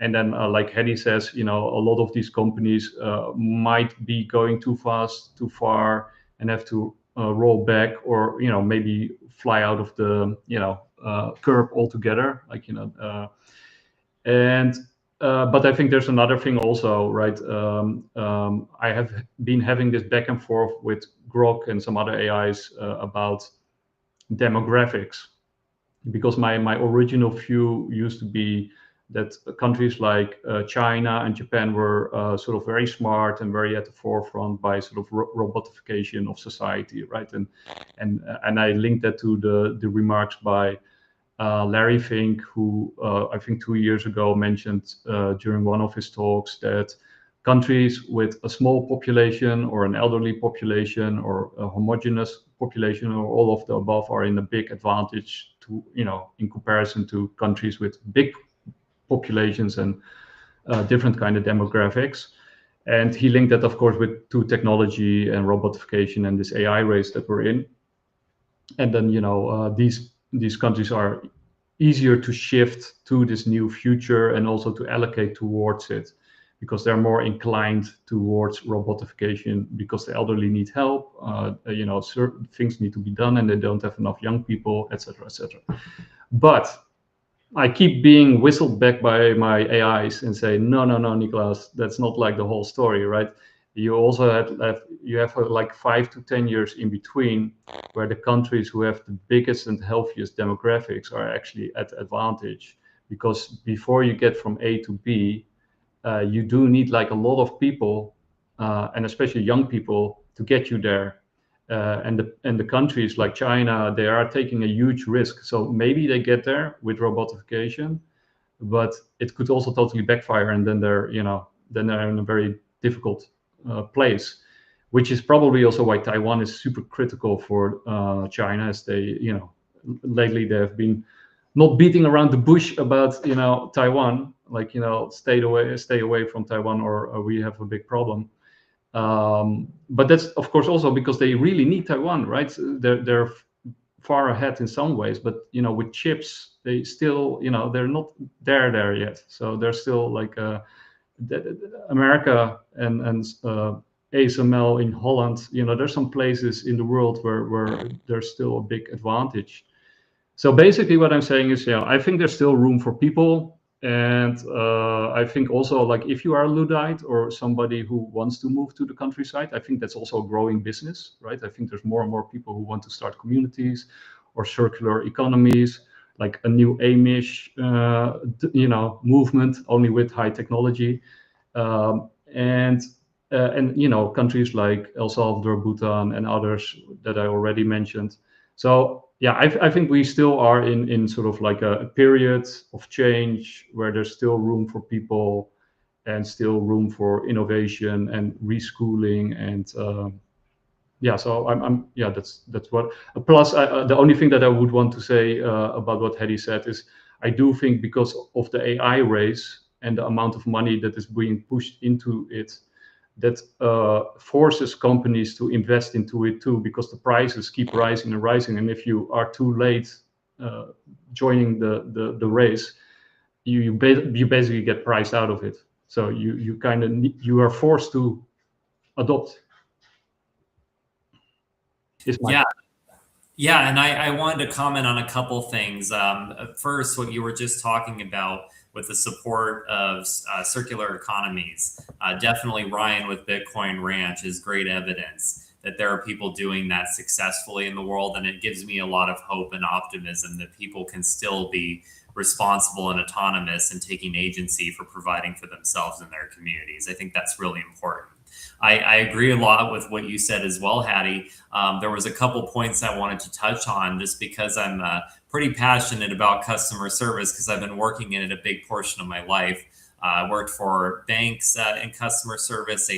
And then, like Haddy says, a lot of these companies might be going too fast, too far, and have to roll back, or maybe fly out of the curb altogether. But I think there's another thing also, right? I have been having this back and forth with Grok and some other AIs about demographics, because my original view used to be that countries like China and Japan were sort of very smart and very at the forefront by sort of robotification of society, right? And I linked that to the remarks by Larry Fink, who I think 2 years ago mentioned during one of his talks that countries with a small population or an elderly population or a homogeneous population or all of the above are in a big advantage to, in comparison to countries with big populations and different kind of demographics. And he linked that, of course, to technology and robotification and this AI race that we're in. And then, these countries are easier to shift to this new future and also to allocate towards it because they're more inclined towards robotification because the elderly need help, certain things need to be done and they don't have enough young people, etc., etc. But I keep being whistled back by my AIs and say, no, Nicolas, that's not like the whole story, right? You also have like 5 to 10 years in between where the countries who have the biggest and healthiest demographics are actually at advantage, because before you get from A to B, you do need like a lot of people, and especially young people, to get you there. And the countries like China, they are taking a huge risk. So maybe they get there with robotification, but it could also totally backfire, and then they're in a very difficult place, which is probably also why Taiwan is super critical for China, as they, lately they have been not beating around the bush about, Taiwan, like, stay away from Taiwan or we have a big problem. But that's of course also because they really need Taiwan, right? They're far ahead in some ways, but with chips, they still, they're not there yet. So they're still like America and ASML in Holland. There's some places in the world where there's still a big advantage. So basically, what I'm saying is, I think there's still room for people. And I think also, like, if you are a Luddite or somebody who wants to move to the countryside, I think that's also a growing business, right? I think there's more and more people who want to start communities or circular economies, like a new Amish, movement, only with high technology, and countries like El Salvador, Bhutan, and others that I already mentioned. So yeah, I think we still are in sort of like a period of change where there's still room for people and still room for innovation and reschooling and so that's what. Plus, the only thing that I would want to say about what Haddy said is I do think because of the AI race and the amount of money that is being pushed into it, that forces companies to invest into it too, because the prices keep rising and rising. And if you are too late joining the race, you basically get priced out of it. So you are forced to adopt. Yeah, and I wanted to comment on a couple things. First, what you were just talking about with the support of circular economies. Definitely Ryan with Bitcoin Ranch is great evidence that there are people doing that successfully in the world. And it gives me a lot of hope and optimism that people can still be responsible and autonomous and taking agency for providing for themselves and their communities. I think that's really important. I agree a lot with what you said as well, Haddy. There was a couple points I wanted to touch on just because I'm pretty passionate about customer service because I've been working in it a big portion of my life. I worked for banks in customer service,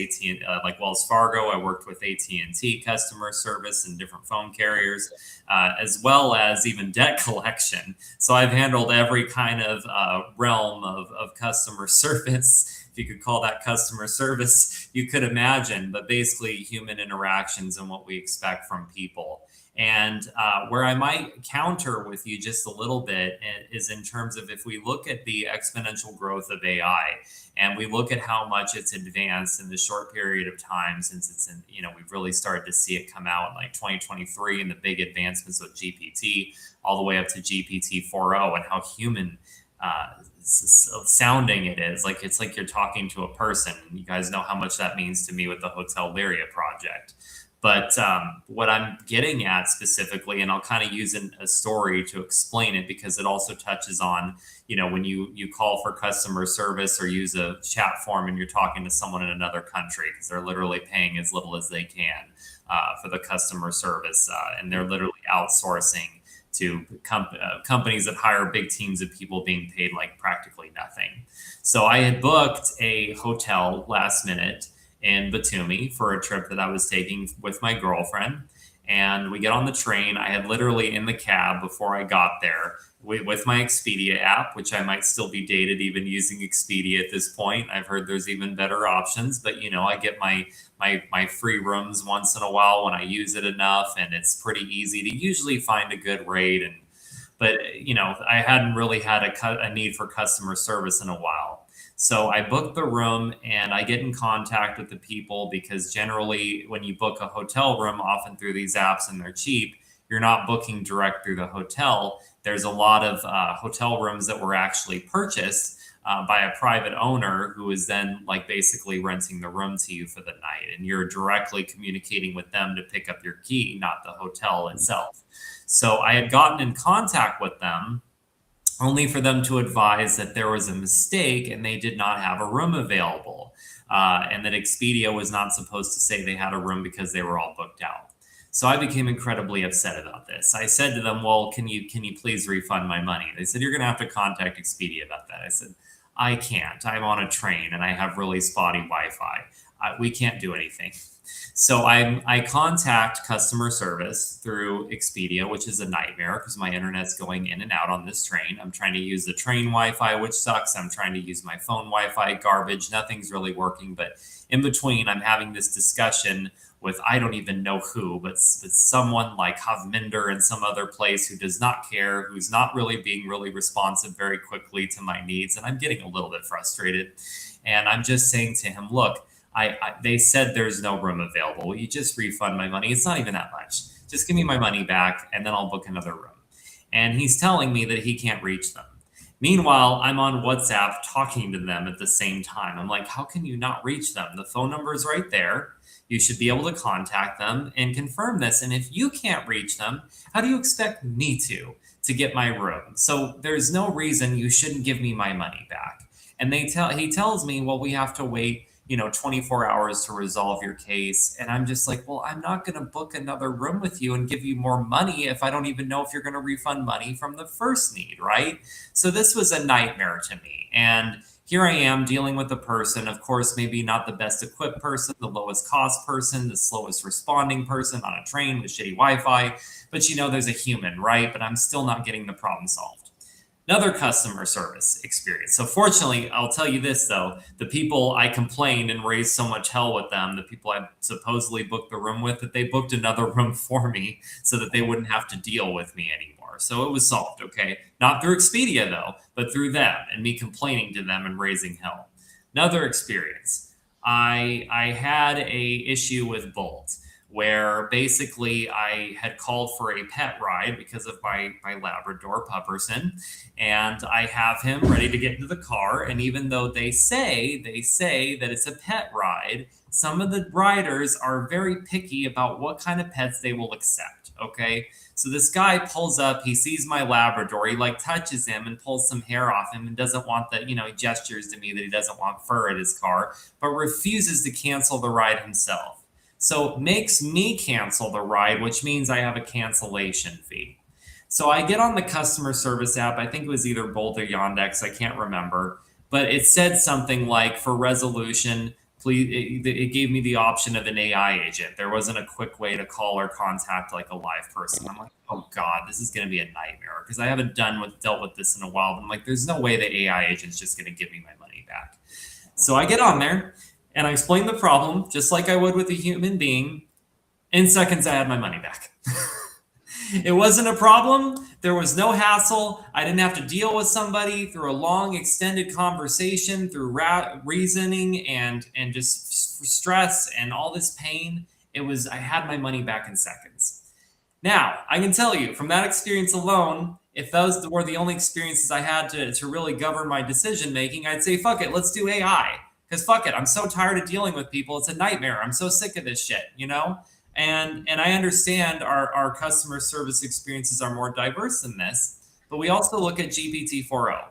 like Wells Fargo. I worked with AT&T customer service and different phone carriers, as well as even debt collection. So I've handled every kind of realm of customer service, if you could call that customer service, you could imagine, but basically human interactions and what we expect from people. And where I might counter with you just a little bit is in terms of if we look at the exponential growth of AI and we look at how much it's advanced in the short period of time since it's in, we've really started to see it come out in like 2023 and the big advancements with GPT all the way up to GPT 4.0 and how human sounding it is. Like it's like you're talking to a person. You guys know how much that means to me with the Hotel Lyria project. But what I'm getting at specifically, and I'll kind of use a story to explain it because it also touches on, when you call for customer service or use a chat form and you're talking to someone in another country because they're literally paying as little as they can for the customer service and they're literally outsourcing companies that hire big teams of people being paid like practically nothing. So I had booked a hotel last minute in Batumi for a trip that I was taking with my girlfriend. And we get on the train. I had literally in the cab before I got there with my Expedia app, which I might still be dated even using Expedia at this point. I've heard there's even better options, but I get my free rooms once in a while when I use it enough, and it's pretty easy to usually find a good rate. But I hadn't really had a need for customer service in a while. So I booked the room and I get in contact with the people, because generally when you book a hotel room, often through these apps and they're cheap, you're not booking direct through the hotel. There's a lot of hotel rooms that were actually purchased by a private owner who is then like basically renting the room to you for the night. And you're directly communicating with them to pick up your key, not the hotel itself. So I had gotten in contact with them only for them to advise that there was a mistake and they did not have a room available, and that Expedia was not supposed to say they had a room because they were all booked out. So I became incredibly upset about this. I said to them, well, can you please refund my money? They said, you're going to have to contact Expedia about that. I said, I can't. I'm on a train and I have really spotty Wi-Fi. We can't do anything. So I contact customer service through Expedia, which is a nightmare because my internet's going in and out on this train. I'm trying to use the train Wi-Fi, which sucks. I'm trying to use my phone Wi-Fi, garbage. Nothing's really working. But in between, I'm having this discussion with I don't even know who, but someone like Havminder in some other place who does not care, who's not really being really responsive very quickly to my needs. And I'm getting a little bit frustrated. And I'm just saying to him, look, they said there's no room available. Will you just refund my money? It's not even that much. Just give me my money back and then I'll book another room. And he's telling me that he can't reach them. Meanwhile, I'm on WhatsApp talking to them at the same time. I'm like, how can you not reach them? The phone number is right there. You should be able to contact them and confirm this. And if you can't reach them, how do you expect me to get my room? So there's no reason you shouldn't give me my money back. And he tells me, well, we have to wait 24 hours to resolve your case. And I'm just like, well, I'm not going to book another room with you and give you more money if I don't even know if you're going to refund money from the first need, right? So this was a nightmare to me. And here I am dealing with a person, of course, maybe not the best equipped person, the lowest cost person, the slowest responding person on a train with shitty Wi-Fi. But there's a human, right? But I'm still not getting the problem solved. Another customer service experience. So fortunately, I'll tell you this, though. The people I complained and raised so much hell with them, the people I supposedly booked the room with, that they booked another room for me so that they wouldn't have to deal with me anymore. So it was solved, okay? Not through Expedia, though, but through them and me complaining to them and raising hell. Another experience. I had a issue with Bolt, where basically I had called for a pet ride because of my Labrador Pupperson, and I have him ready to get into the car. And even though they say that it's a pet ride, some of the riders are very picky about what kind of pets they will accept. Okay. So this guy pulls up, he sees my Labrador, he touches him and pulls some hair off him and doesn't want that, he gestures to me that he doesn't want fur at his car, but refuses to cancel the ride himself. So makes me cancel the ride, which means I have a cancellation fee. So I get on the customer service app. I think it was either Bolt or Yandex. I can't remember. But it said something like, for resolution, please, it gave me the option of an AI agent. There wasn't a quick way to call or contact like a live person. I'm like, oh God, this is going to be a nightmare because I haven't dealt with this in a while. But I'm like, there's no way the AI agent's just going to give me my money back. So I get on there. And I explained the problem just like I would with a human being. In seconds, I had my money back. It wasn't a problem. There was no hassle. I didn't have to deal with somebody through a long, extended conversation, through reasoning and just stress and all this pain. I had my money back in seconds. Now, I can tell you from that experience alone, if those were the only experiences I had to really govern my decision making, I'd say, fuck it, let's do AI. Because fuck it, I'm so tired of dealing with people. It's a nightmare. I'm so sick of this shit, And I understand our customer service experiences are more diverse than this, but we also look at GPT-4o,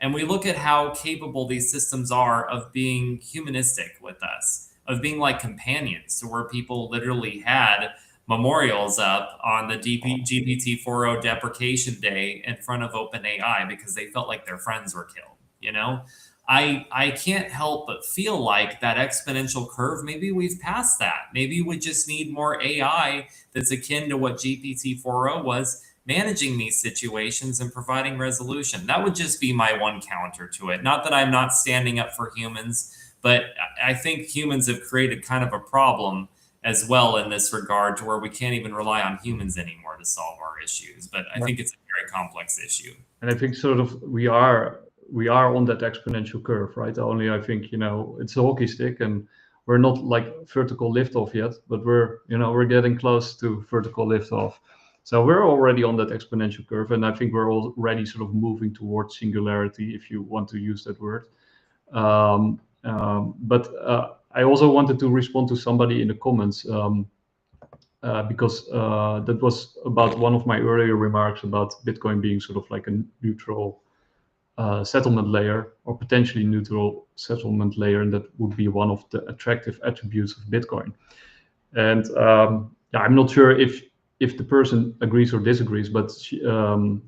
and we look at how capable these systems are of being humanistic with us, of being like companions, to where people literally had memorials up on the GPT-4o deprecation day in front of OpenAI because they felt like their friends were killed. You know, I can't help but feel like that exponential curve, maybe we've passed that. Maybe we just need more AI that's akin to what GPT-4o was, managing these situations and providing resolution. That would just be my one counter to it. Not that I'm not standing up for humans, but I think humans have created kind of a problem as well in this regard, to where we can't even rely on humans anymore to solve our issues. But I think it's a very complex issue. And I think sort of we are on that exponential curve, right? Only I think, it's a hockey stick, and we're not like vertical liftoff yet, but we're getting close to vertical liftoff. So we're already on that exponential curve, and I think we're already sort of moving towards singularity, if you want to use that word. But I also wanted to respond to somebody in the comments, because that was about one of my earlier remarks about Bitcoin being sort of like a neutral settlement layer, or potentially neutral settlement layer, and that would be one of the attractive attributes of Bitcoin. And I'm not sure if the person agrees or disagrees, but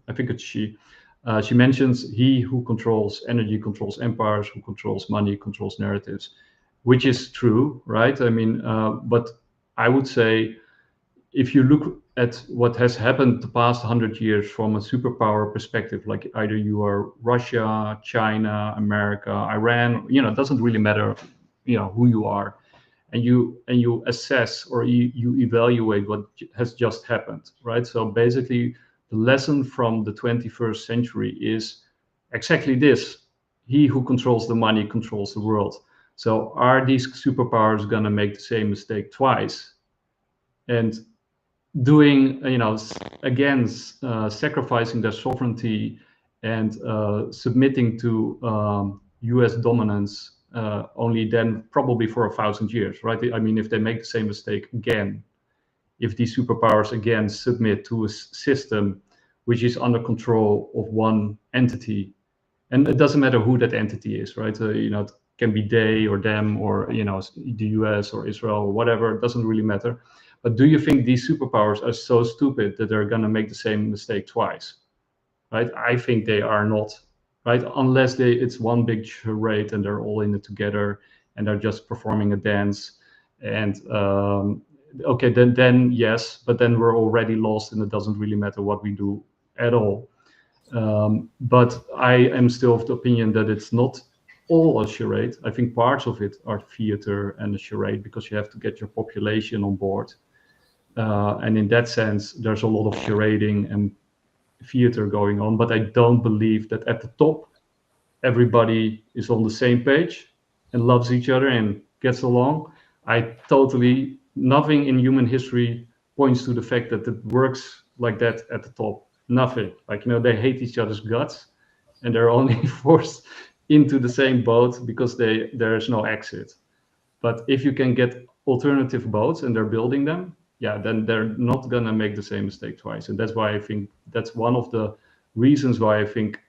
I think it's she. She mentions he who controls energy controls empires, who controls money controls narratives, which is true, right? I mean, but I would say, if you look at what has happened the past 100 years from a superpower perspective, like either you are Russia, China, America, Iran, it doesn't really matter, who you are, and you assess or you evaluate what has just happened, right? So basically, the lesson from the 21st century is exactly this: he who controls the money controls the world. So are these superpowers going to make the same mistake twice? And doing, sacrificing their sovereignty and submitting to US dominance only then probably for 1,000 years, right? I mean, if they make the same mistake again, if these superpowers again submit to a system which is under control of one entity, and it doesn't matter who that entity is, right? It can be they or them, or the US or Israel or whatever. It doesn't really matter. But do you think these superpowers are so stupid that they're going to make the same mistake twice, right? I think they are not, right? Unless it's one big charade and they're all in it together and they're just performing a dance. And okay, then yes, but then we're already lost, and it doesn't really matter what we do at all. But I am still of the opinion that it's not all a charade. I think parts of it are theater and a charade, because you have to get your population on board. And in that sense, there's a lot of charading and theater going on. But I don't believe that at the top, everybody is on the same page and loves each other and gets along. Nothing in human history points to the fact that it works like that at the top. Nothing. Like, they hate each other's guts, and they're only forced into the same boat because there is no exit. But if you can get alternative boats and they're building them, then they're not going to make the same mistake twice. And that's why I think that's one of the reasons why I think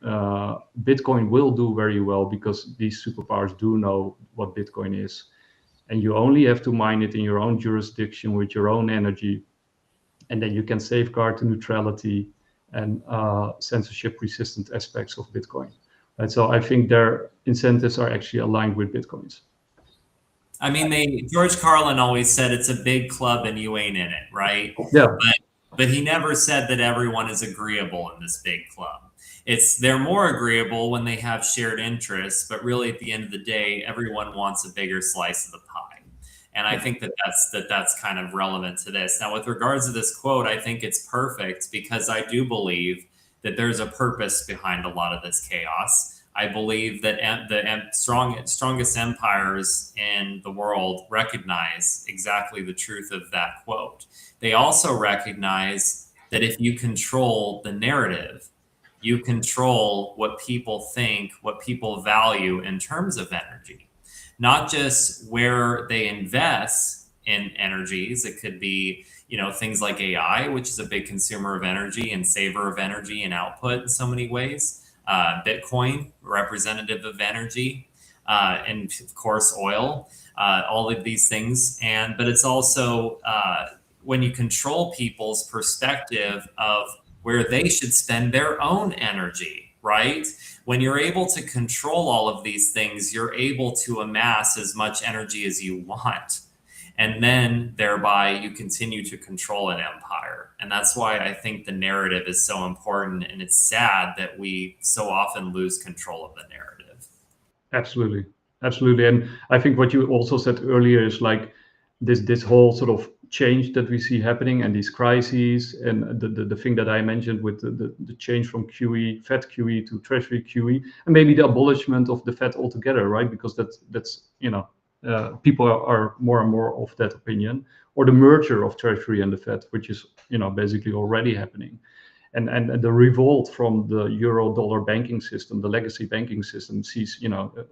Bitcoin will do very well, because these superpowers do know what Bitcoin is. And you only have to mine it in your own jurisdiction with your own energy. And then you can safeguard the neutrality and censorship-resistant aspects of Bitcoin. Right? So I think their incentives are actually aligned with Bitcoin's. I mean, George Carlin always said it's a big club and you ain't in it, right? Yeah. But he never said that everyone is agreeable in this big club. They're more agreeable when they have shared interests, but really at the end of the day, everyone wants a bigger slice of the pie. And I think that's kind of relevant to this. Now, with regards to this quote, I think it's perfect, because I do believe that there's a purpose behind a lot of this chaos. I believe that the strongest empires in the world recognize exactly the truth of that quote. They also recognize that if you control the narrative, you control what people think, what people value in terms of energy, not just where they invest in energies. It could be, things like AI, which is a big consumer of energy and saver of energy and output in so many ways. Bitcoin, representative of energy, and of course oil, all of these things. But it's also when you control people's perspective of where they should spend their own energy, right? When you're able to control all of these things, you're able to amass as much energy as you want. And then thereby you continue to control an empire. And that's why I think the narrative is so important. And it's sad that we so often lose control of the narrative. Absolutely. Absolutely. And I think what you also said earlier is like this whole sort of change that we see happening and these crises and the thing that I mentioned with the change from QE, Fed QE to Treasury QE, and maybe the abolishment of the Fed altogether, right? Because that's people are more and more of that opinion, or the merger of Treasury and the Fed, which is basically already happening. And the revolt from the euro-dollar banking system, the legacy banking system, sees,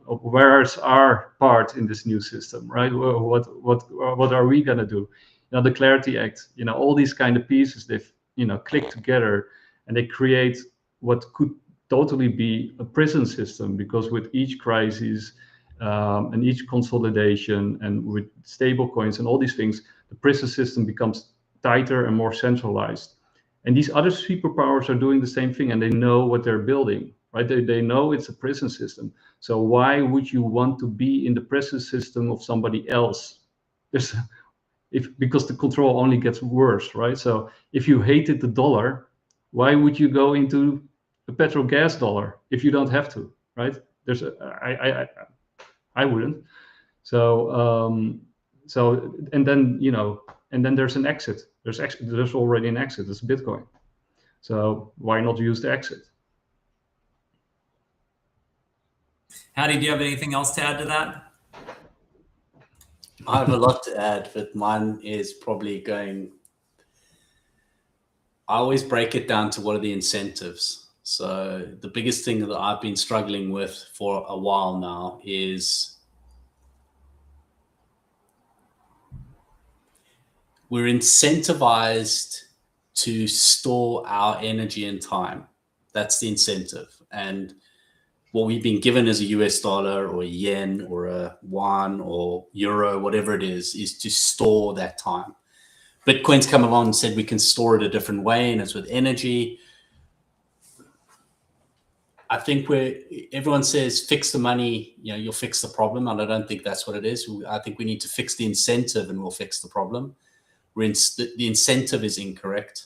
where's our part in this new system, right? What are we gonna do? The Clarity Act, all these kind of pieces, they've click together, and they create what could totally be a prison system, because with each crisis and each consolidation and with stable coins and all these things, the prison system becomes tighter and more centralized. And these other superpowers are doing the same thing, and they know what they're building, right? They know it's a prison system. So why would you want to be in the prison system of somebody else? Because the control only gets worse, right? So if you hated the dollar, why would you go into a petrol gas dollar if you don't have to, right? I wouldn't. So and then there's an exit. There's already an exit. It's Bitcoin. So why not use the exit? Haddy, do you have anything else to add to that? I have a lot to add, but mine is probably going. I always break it down to what are the incentives. So the biggest thing that I've been struggling with for a while now is we're incentivized to store our energy and time. That's the incentive. And what we've been given as a US dollar or a yen or a yuan or euro, whatever it is to store that time. Bitcoin's come along and said we can store it a different way, and it's with energy. I think everyone says fix the money, you'll fix the problem. And I don't think that's what it is. I think we need to fix the incentive and we'll fix the problem. The incentive is incorrect.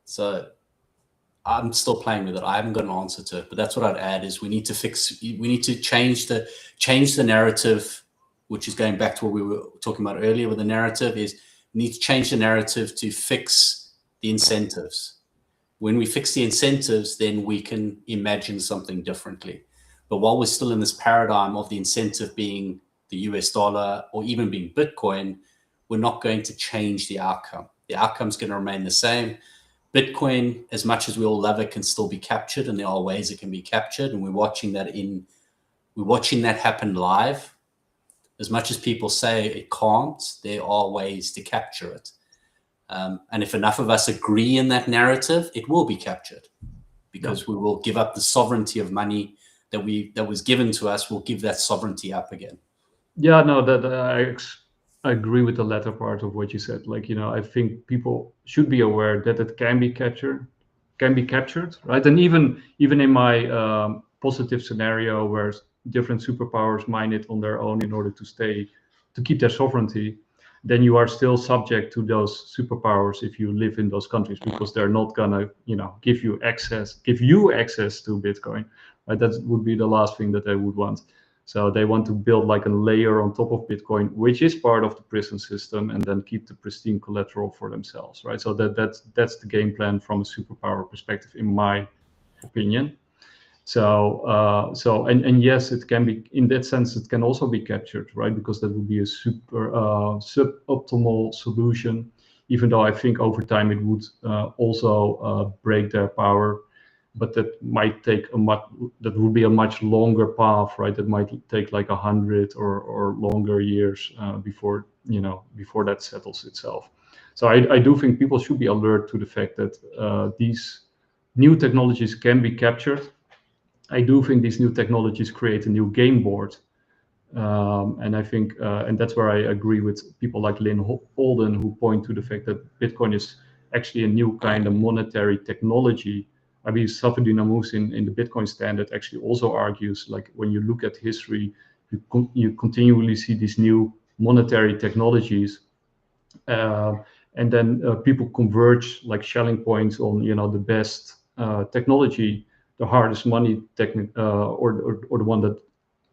So I'm still playing with it. I haven't got an answer to it, but that's what I'd add is we need to change the narrative, which is going back to what we were talking about earlier with the narrative is we need to change the narrative to fix the incentives. When we fix the incentives, then we can imagine something differently. But while we're still in this paradigm of the incentive being the US dollar or even being Bitcoin, we're not going to change the outcome. The outcome's going to remain the same. Bitcoin, as much as we all love it, can still be captured, and there are ways it can be captured. And we're watching that happen live. As much as people say it can't, there are ways to capture it. And if enough of us agree in that narrative, it will be captured, because we will give up the sovereignty of money that was given to us. We'll give that sovereignty up again. Yeah, no, I agree with the latter part of what you said. I think people should be aware that it can be captured, right? And even in my positive scenario where different superpowers mine it on their own in order to keep their sovereignty, then you are still subject to those superpowers if you live in those countries, because they're not gonna, give you access to Bitcoin, right? That would be the last thing that they would want. So they want to build like a layer on top of Bitcoin, which is part of the prison system, and then keep the pristine collateral for themselves, right? So that's the game plan from a superpower perspective, in my opinion. So yes, it can be, in that sense, it can also be captured, right? Because that would be a super suboptimal solution, even though I think over time it would also break their power. But that might take that would be a much longer path, right? That might take like 100 or longer years before that settles itself. So I do think people should be alert to the fact that these new technologies can be captured. I do think these new technologies create a new game board And I think, and that's where I agree with people like Lynn Holden, who point to the fact that Bitcoin is actually a new kind of monetary technology. I mean, Safedin Ammous in the Bitcoin Standard actually also argues, like, when you look at history, you continually see these new monetary technologies, and then people converge like Schelling points on, you know, the best technology, the hardest money technique, or the one that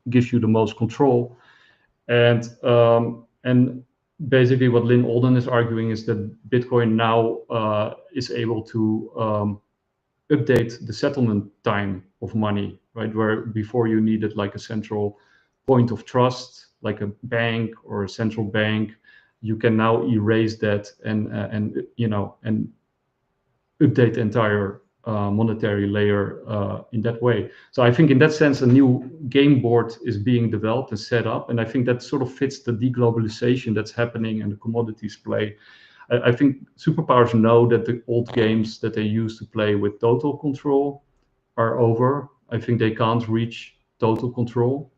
gives you the most control. And basically what Lynn Alden is arguing is that Bitcoin now is able to update the settlement time of money, right? Where before you needed like a central point of trust, like a bank or a central bank, you can now erase that and you know, and update the entire monetary layer in that way. So I think in that sense, a new game board is being developed and set up. And I think that sort of fits the deglobalization that's happening and the commodities play. I think superpowers know that the old games that they used to play with total control are over. I think they can't reach total control,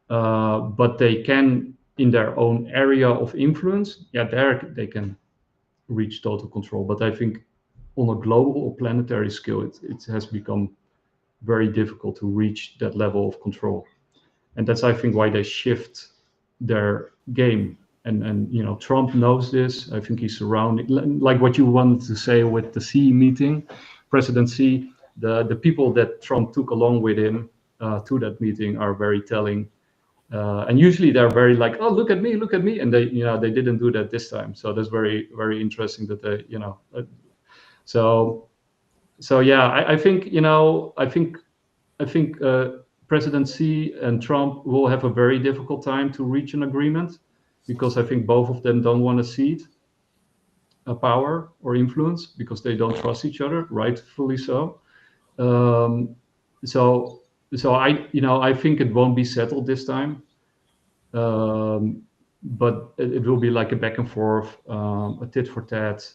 but they can, in their own area of influence, yeah, there they can reach total control. But I think on a global or planetary scale, it has become very difficult to reach that level of control. And that's, I think, why they shift their game. And you know, Trump knows this. I think he's surrounded, like what you wanted to say with the Xi meeting, President Xi, the people that Trump took along with him to that meeting are very telling. And usually they're very like, oh, look at me. And they, you know, they didn't do that this time. So that's very, very interesting that they, you know, so yeah, I think, you know, I think President Xi and Trump will have a very difficult time to reach an agreement, because I think both of them don't want to cede power or influence because they don't trust each other, rightfully so. So I, you know, I think it won't be settled this time, but it will be like a back and forth, a tit for tat.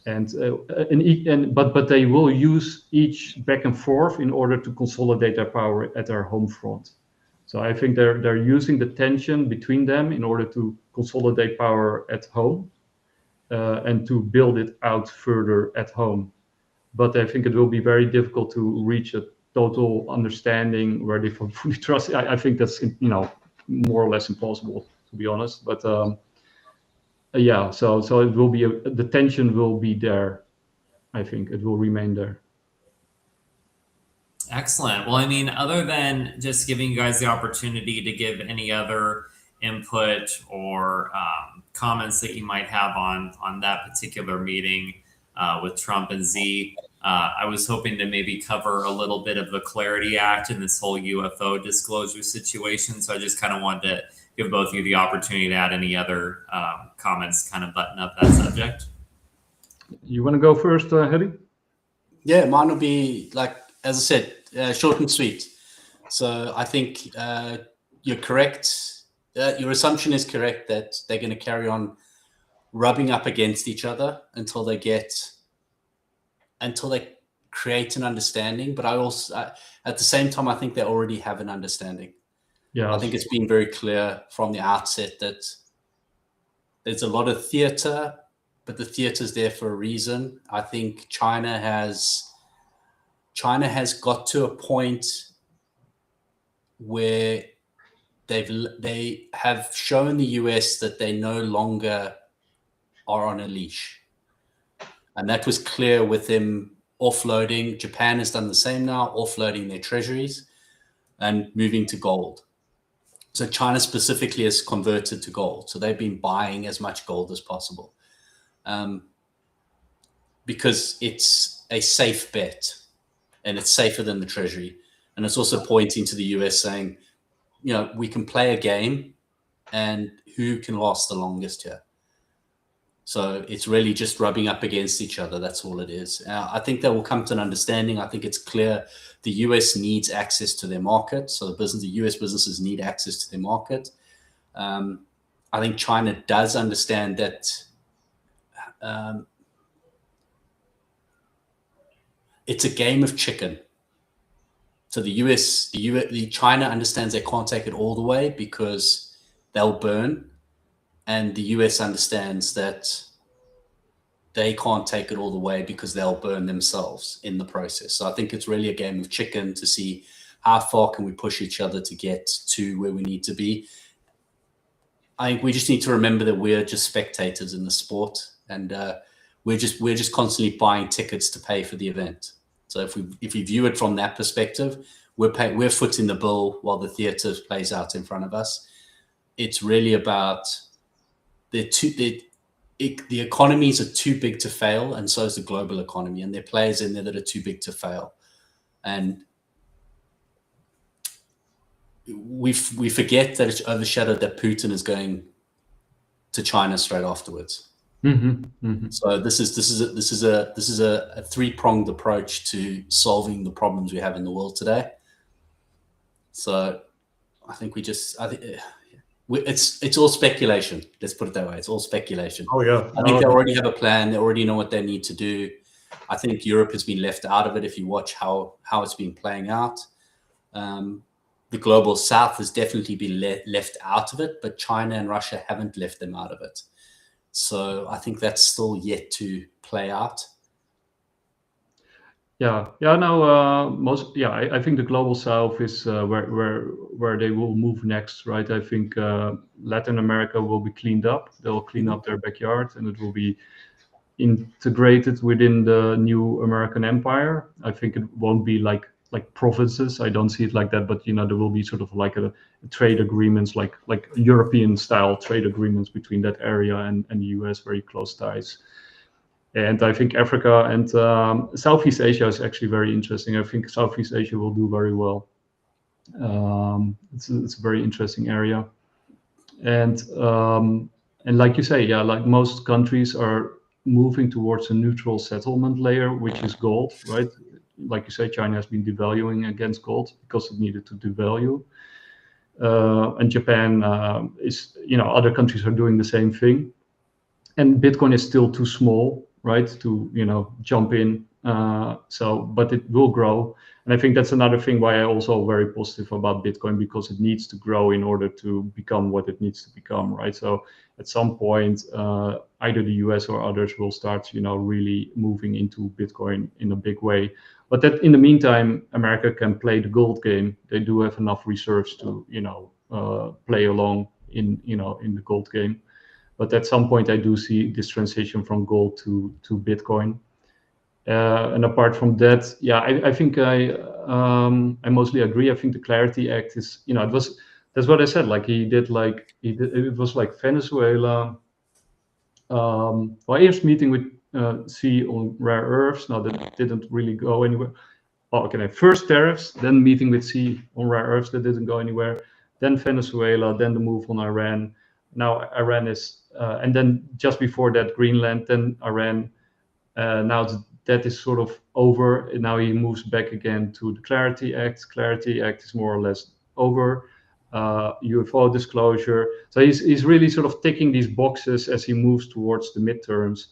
But they will use each back and forth in order to consolidate their power at their home front. So I think they're using the tension between them in order to consolidate power at home and to build it out further at home. But I think it will be very difficult to reach a total understanding where they fully trust. I think that's, you know, more or less impossible, to be honest. But yeah, so it will be the tension will be there. I think it will remain there. Excellent. Well, I mean, other than just giving you guys the opportunity to give any other input or comments that you might have on that particular meeting with Trump and Xi, I was hoping to maybe cover a little bit of the Clarity Act and this whole UFO disclosure situation. So I just kind of wanted to give both of you the opportunity to add any other comments, kind of button up that subject. You want to go first, Haddy? Yeah, mine will be, like, as I said, short and sweet. So I think you're correct. Your assumption is correct that they're going to carry on rubbing up against each other until they create an understanding. But I also, at the same time, I think they already have an understanding. Yeah, I think it's been very clear from the outset that there's a lot of theater, but the theater's there for a reason. I think China has got to a point where they have shown the US that they no longer are on a leash. And that was clear with them offloading. Japan has done the same now, offloading their treasuries and moving to gold. So China specifically has converted to gold. So they've been buying as much gold as possible because it's a safe bet and it's safer than the treasury. And it's also pointing to the US saying, you know, we can play a game and who can last the longest here. So it's really just rubbing up against each other. That's all it is. I think they will come to an understanding. I think it's clear the US't access to their market. So the US businesses need access to their market. I think China does understand that it's a game of chicken. So the China understands they can't take it all the way because they'll burn, and the US understands that they can't take it all the way because they'll burn themselves in the process. So I think it's really a game of chicken to see how far can we push each other to get to where we need to be. I think we just need to remember that we're just spectators in the sport, and we're just constantly buying tickets to pay for the event. So if we view it from that perspective, we're footing the bill while the theater plays out in front of us. It's really about the economies are too big to fail, and so is the global economy, and there are players in there that are too big to fail. And we forget that it's overshadowed that Putin is going to China straight afterwards. So this is a three-pronged approach to solving the problems we have in the world today. So I think it's all speculation. Let's put it that way. It's all speculation. Oh yeah. I think they already have a plan. They already know what they need to do. I think Europe has been left out of it. If you watch how it's been playing out, the global South has definitely been left out of it, but China and Russia haven't left them out of it. So I think that's still yet to play out. I think the global South is where they will move next, right? I think Latin America will be cleaned up. They'll clean up their backyard, and it will be integrated within the new American empire. I think it won't be like provinces. I don't see it like that, but there will be sort of like a trade agreements, like European style trade agreements between that area and the US, very close ties. And I think Africa and Southeast Asia is actually very interesting. I think Southeast Asia will do very well. It's a very interesting area. And like you say, like most countries are moving towards a neutral settlement layer, which is gold, right? Like you say, China has been devaluing against gold because it needed to devalue. And Japan other countries are doing the same thing. And Bitcoin is still too small, right, to jump in. But it will grow. And I think that's another thing why I'm also very positive about Bitcoin, because it needs to grow in order to become what it needs to become, right? So at some point, either the US or others will start, really moving into Bitcoin in a big way. But that in the meantime, America can play the gold game. They do have enough reserves to, play along in the gold game. But at some point, I do see this transition from gold to Bitcoin. And apart from that, I think I mostly agree. I think the Clarity Act is, that's what I said. It was like Venezuela. First meeting with C on rare earths. Now that didn't really go anywhere. First tariffs, then meeting with C on rare earths, that didn't go anywhere. Then Venezuela, then the move on Iran. Now Iran is, and then just before that, Greenland, then Iran. Now that is sort of over. And now he moves back again to the Clarity Act. Clarity Act is more or less over. UFO disclosure. So he's really sort of ticking these boxes as he moves towards the midterms.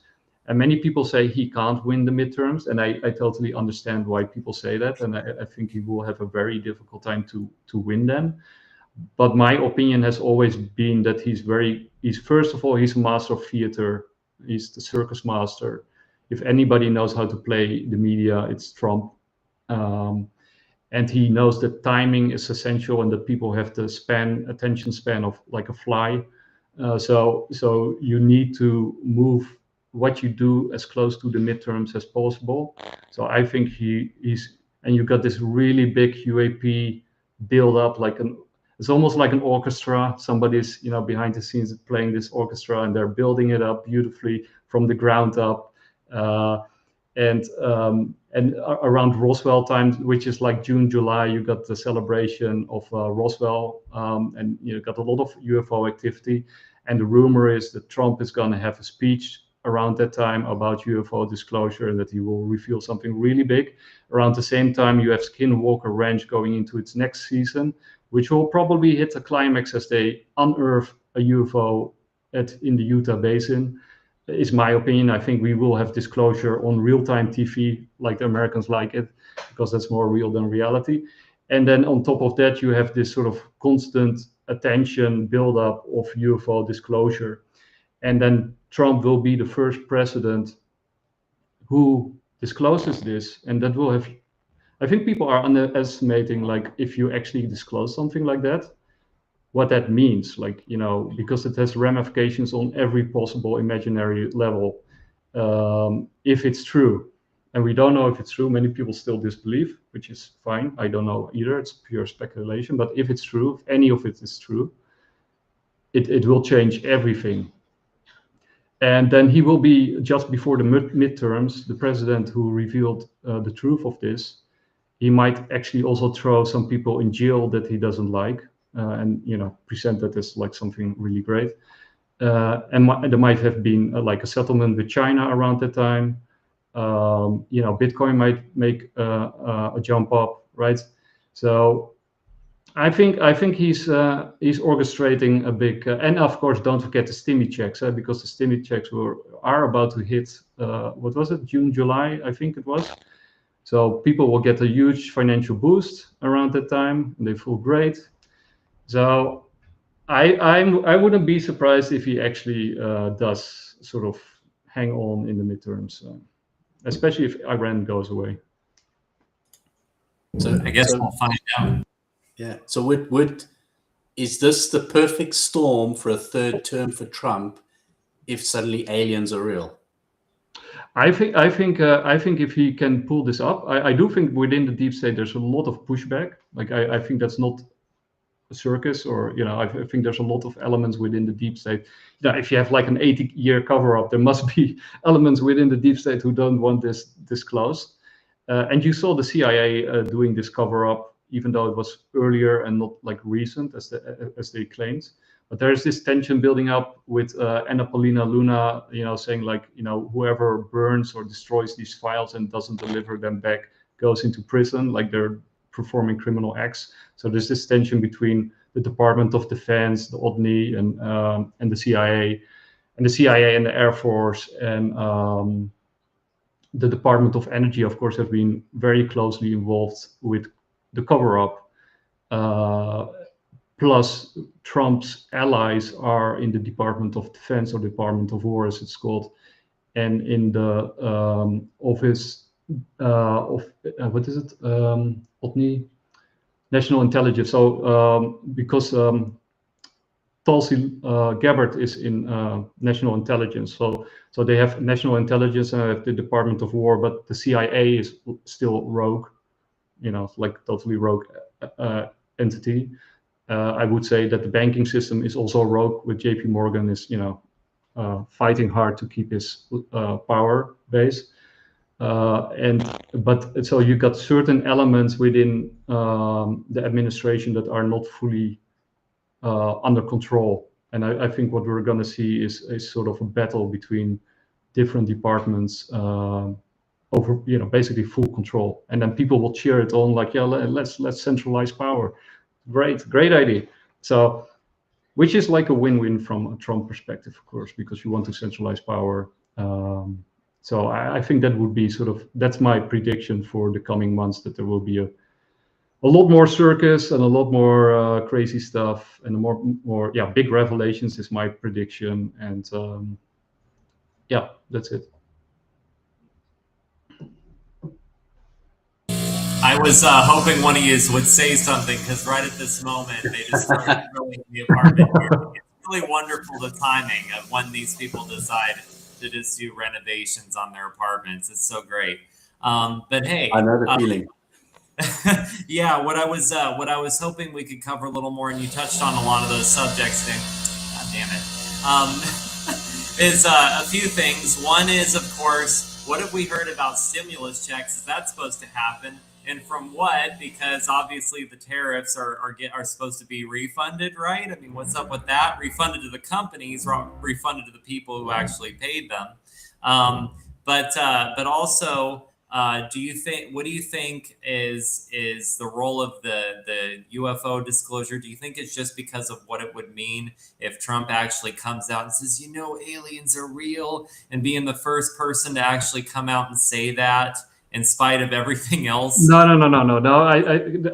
And many people say he can't win the midterms, and I totally understand why people say that. And I think he will have a very difficult time to win them. But my opinion has always been that he's first of all, he's a master of theater. He's the circus master. If anybody knows how to play the media, it's Trump. And he knows that timing is essential and that people have the attention span of like a fly. So you need to move what you do as close to the midterms as possible. So I think he's, and you got this really big UAP build up, it's almost like an orchestra. Somebody's, behind the scenes playing this orchestra, and they're building it up beautifully from the ground up. And around Roswell time, which is like June, July, you got the celebration of Roswell, and you got a lot of UFO activity. And the rumor is that Trump is going to have a speech around that time about UFO disclosure, and that he will reveal something really big. Around the same time, you have Skinwalker Ranch going into its next season, which will probably hit a climax as they unearth a UFO in the Utah Basin. Is my opinion. I think we will have disclosure on real-time TV, like the Americans like it, because that's more real than reality. And then on top of that, you have this sort of constant attention buildup of UFO disclosure. And then Trump will be the first president who discloses this. And that will have, I think people are underestimating, like, if you actually disclose something like that, what that means, like, you know, because it has ramifications on every possible imaginary level. If it's true, and we don't know if it's true, many people still disbelieve, which is fine. I don't know either, it's pure speculation. But if it's true, if any of it is true, it will change everything. And then he will be, just before the midterms, the president who revealed the truth of this. He might actually also throw some people in jail that he doesn't like, and, you know, present that as like something really great. And there might have been like a settlement with China around that time. You know, Bitcoin might make a jump up, right? So I think he's orchestrating a big, and of course, don't forget the stimmy checks, because the stimmy checks are about to hit. What was it? June, July, I think it was. So people will get a huge financial boost around that time, and they feel great. So I wouldn't be surprised if he actually does sort of hang on in the midterms, especially if Iran goes away. So I guess we'll find out. Yeah. So is this the perfect storm for a third term for Trump if suddenly aliens are real? I think if he can pull this up, I do think within the deep state there's a lot of pushback. Like I think that's not a circus, or, you know, I think there's a lot of elements within the deep state. You know, if you have like an 80-year cover-up, there must be elements within the deep state who don't want this disclosed. And you saw the CIA doing this cover-up, even though it was earlier and not like recent as they claimed. But there is this tension building up with Anna Paulina Luna, you know, saying like, you know, whoever burns or destroys these files and doesn't deliver them back goes into prison, like they're performing criminal acts. So there's this tension between the Department of Defense, the ODNI, and the CIA, and the CIA and the Air Force, and the Department of Energy, of course, have been very closely involved with the cover-up. Plus, Trump's allies are in the Department of Defense, or Department of War, as it's called, and in the office of what is it? ODNI, National Intelligence. So because Tulsi Gabbard is in National Intelligence, so they have National Intelligence and have the Department of War, but the CIA is still rogue, you know, like totally rogue entity. I would say that the banking system is also rogue, with JP Morgan is, you know, fighting hard to keep his power base. But so you got certain elements within the administration that are not fully under control. And I think what we're going to see is sort of a battle between different departments over, you know, basically full control. And then people will cheer it on, like, yeah, let's centralize power. Great idea. So, which is like a win-win from a Trump perspective, of course, because you want to centralize power. So I think that would be sort of, that's my prediction for the coming months, that there will be a lot more circus and a lot more crazy stuff, and more big revelations is my prediction. And yeah, that's it. I was hoping one of you would say something, because right at this moment they just started building the apartment here. It's really wonderful, the timing of when these people decide to just do renovations on their apartments. It's so great. But hey, I know the feeling. Yeah, what I was hoping we could cover a little more, and you touched on a lot of those subjects, Nick. God damn it. Is a few things. One is, of course, what have we heard about stimulus checks? Is that supposed to happen? And from what? Because obviously the tariffs are supposed to be refunded, right? I mean, what's up with that? Refunded to the companies, refunded to the people who actually paid them. But also, what do you think is the role of the UFO disclosure? Do you think it's just because of what it would mean if Trump actually comes out and says, you know, aliens are real, and being the first person to actually come out and say that, in spite of everything else? No.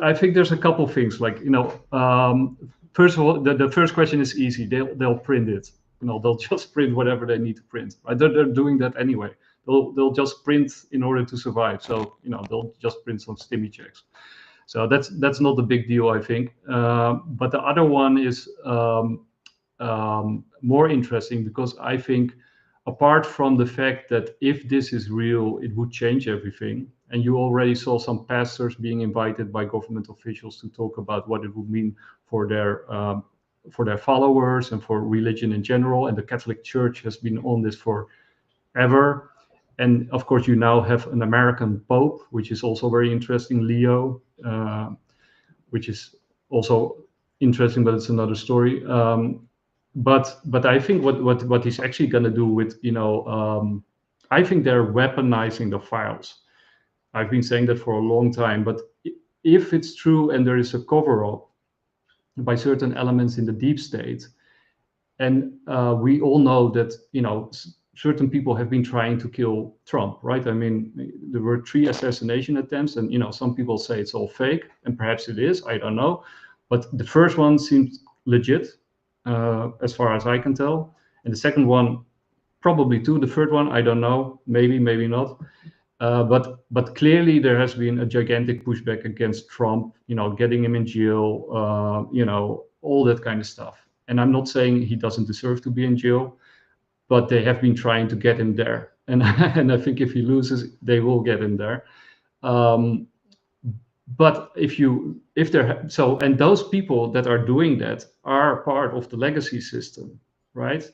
I think there's a couple of things, like, you know, first of all, the first question is easy. They'll print it. They'll just print whatever they need to print. Right? They're doing that anyway. They'll just print in order to survive. So they'll just print some stimmy checks. So that's not a big deal, I think. But the other one is more interesting, because I think, apart from the fact that if this is real, it would change everything. And you already saw some pastors being invited by government officials to talk about what it would mean for their followers and for religion in general. And the Catholic Church has been on this forever. And of course, you now have an American Pope, which is also very interesting, Leo, which is also interesting, but it's another story. But I think what he's actually going to do with, I think they're weaponizing the files. I've been saying that for a long time. But if it's true and there is a cover-up by certain elements in the deep state, and we all know that, certain people have been trying to kill Trump, right? I mean, there were 3 assassination attempts, and some people say it's all fake, and perhaps it is. I don't know, but the first one seemed legit, as far as I can tell, and the second one probably too. The third one, I don't know, maybe not. But clearly there has been a gigantic pushback against Trump, getting him in jail, all that kind of stuff. And I'm not saying he doesn't deserve to be in jail, but they have been trying to get him there. And I think if he loses, they will get him there. But and those people that are doing that are part of the legacy system, right?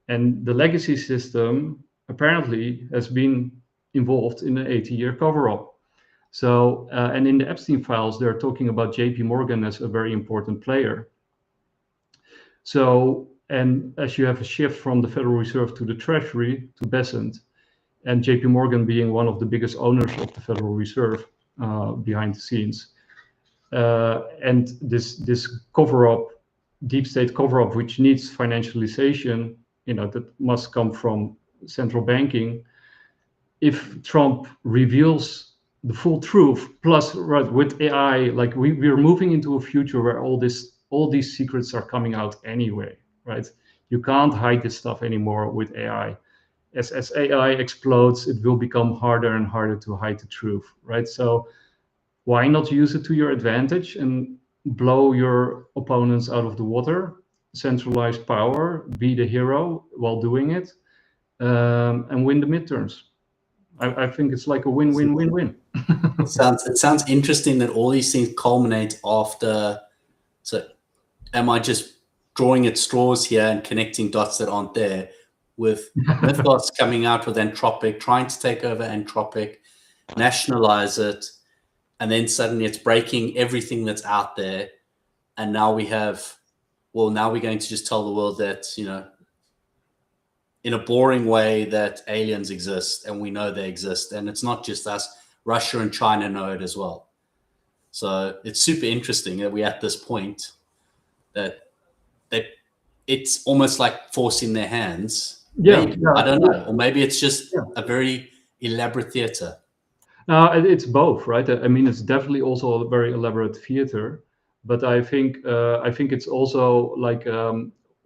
And the legacy system apparently has been involved in an 80-year cover-up. So, and in the Epstein files, they're talking about JP Morgan as a very important player. So, and as you have a shift from the Federal Reserve to the Treasury to Besant, and JP Morgan being one of the biggest owners of the Federal Reserve behind the scenes, and this cover-up, deep state cover-up, which needs financialization, that must come from central banking. If Trump reveals the full truth, plus right, with AI, like we're moving into a future where all these secrets are coming out anyway, right? You can't hide this stuff anymore with AI. As AI explodes, it will become harder and harder to hide the truth, right? So why not use it to your advantage and blow your opponents out of the water, centralize power, be the hero while doing it, and win the midterms? I think it's like a win-win-win-win. It sounds interesting that all these things culminate after. So, am I just drawing at straws here and connecting dots that aren't there? With Mythos coming out with Entropic, trying to take over Entropic, nationalize it, and then suddenly it's breaking everything that's out there. And now we're going to just tell the world that, in a boring way, that aliens exist, and we know they exist. And it's not just us, Russia and China know it as well. So it's super interesting that we're at this point that it's almost like forcing their hands. Yeah, I don't know. Or maybe it's just a very elaborate theater. It's both, right? I mean, it's definitely also a very elaborate theater, but I think it's also like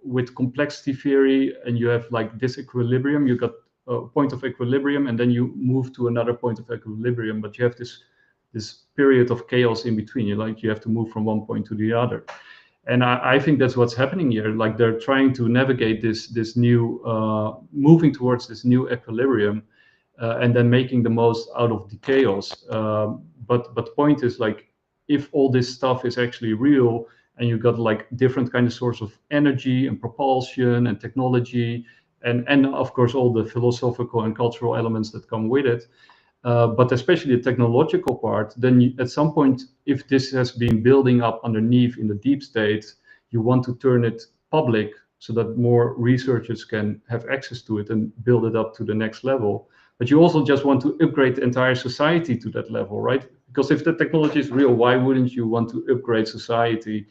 with complexity theory, and you have like this equilibrium. You got a point of equilibrium, and then you move to another point of equilibrium, but you have this period of chaos in between. You have to move from one point to the other. And I think that's what's happening here. Like they're trying to navigate this new, moving towards this new equilibrium, and then making the most out of the chaos. But the point is, like, if all this stuff is actually real, and you've got like different kind of source of energy and propulsion and technology, and of course all the philosophical and cultural elements that come with it, but especially the technological part, then at some point, if this has been building up underneath in the deep state, you want to turn it public so that more researchers can have access to it and build it up to the next level. But you also just want to upgrade the entire society to that level, right? Because if the technology is real, why wouldn't you want to upgrade society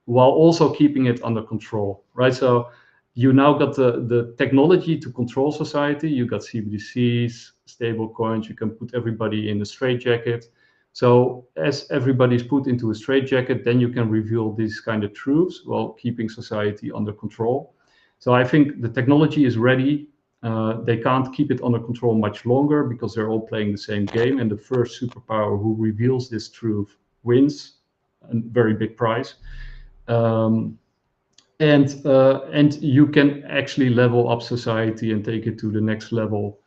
while also keeping it under control, right? So you now got the technology to control society. You got CBDCs, stable coins. You can put everybody in a straitjacket, So as everybody's put into a straitjacket, then you can reveal these kind of truths while keeping society under control. So I think the technology is ready. They can't keep it under control much longer because they're all playing the same game. And the first superpower who reveals this truth wins a very big prize. And you can actually level up society and take it to the next level.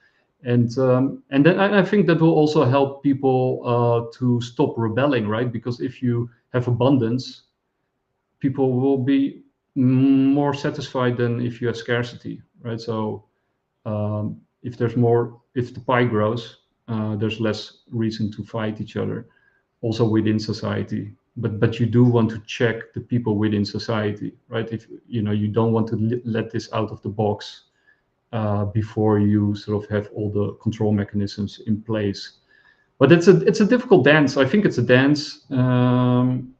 And then I think that will also help people to stop rebelling, right? Because if you have abundance, people will be more satisfied than if you have scarcity, right? So if the pie grows, there's less reason to fight each other, also within society. But you do want to check the people within society, right? If you don't want to let this out of the box before you sort of have all the control mechanisms in place. But it's a difficult dance. I think it's a dance, and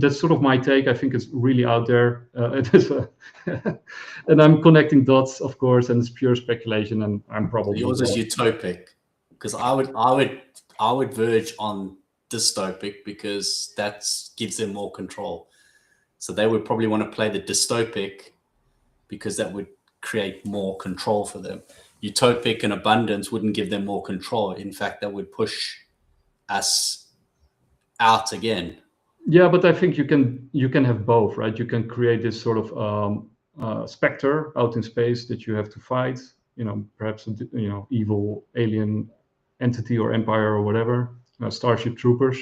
that's sort of my take. I think it's really out there. And I'm connecting dots, of course, and it's pure speculation. And I'm probably yours is utopic, because I would verge on dystopic, because that gives them more control. So they would probably want to play the dystopic because that would create more control for them. Utopic and abundance wouldn't give them more control. In fact, that would push us out again. Yeah, but I think you can have both, right? You can create this sort of specter out in space that you have to fight. Perhaps evil alien entity or empire or whatever, Starship Troopers,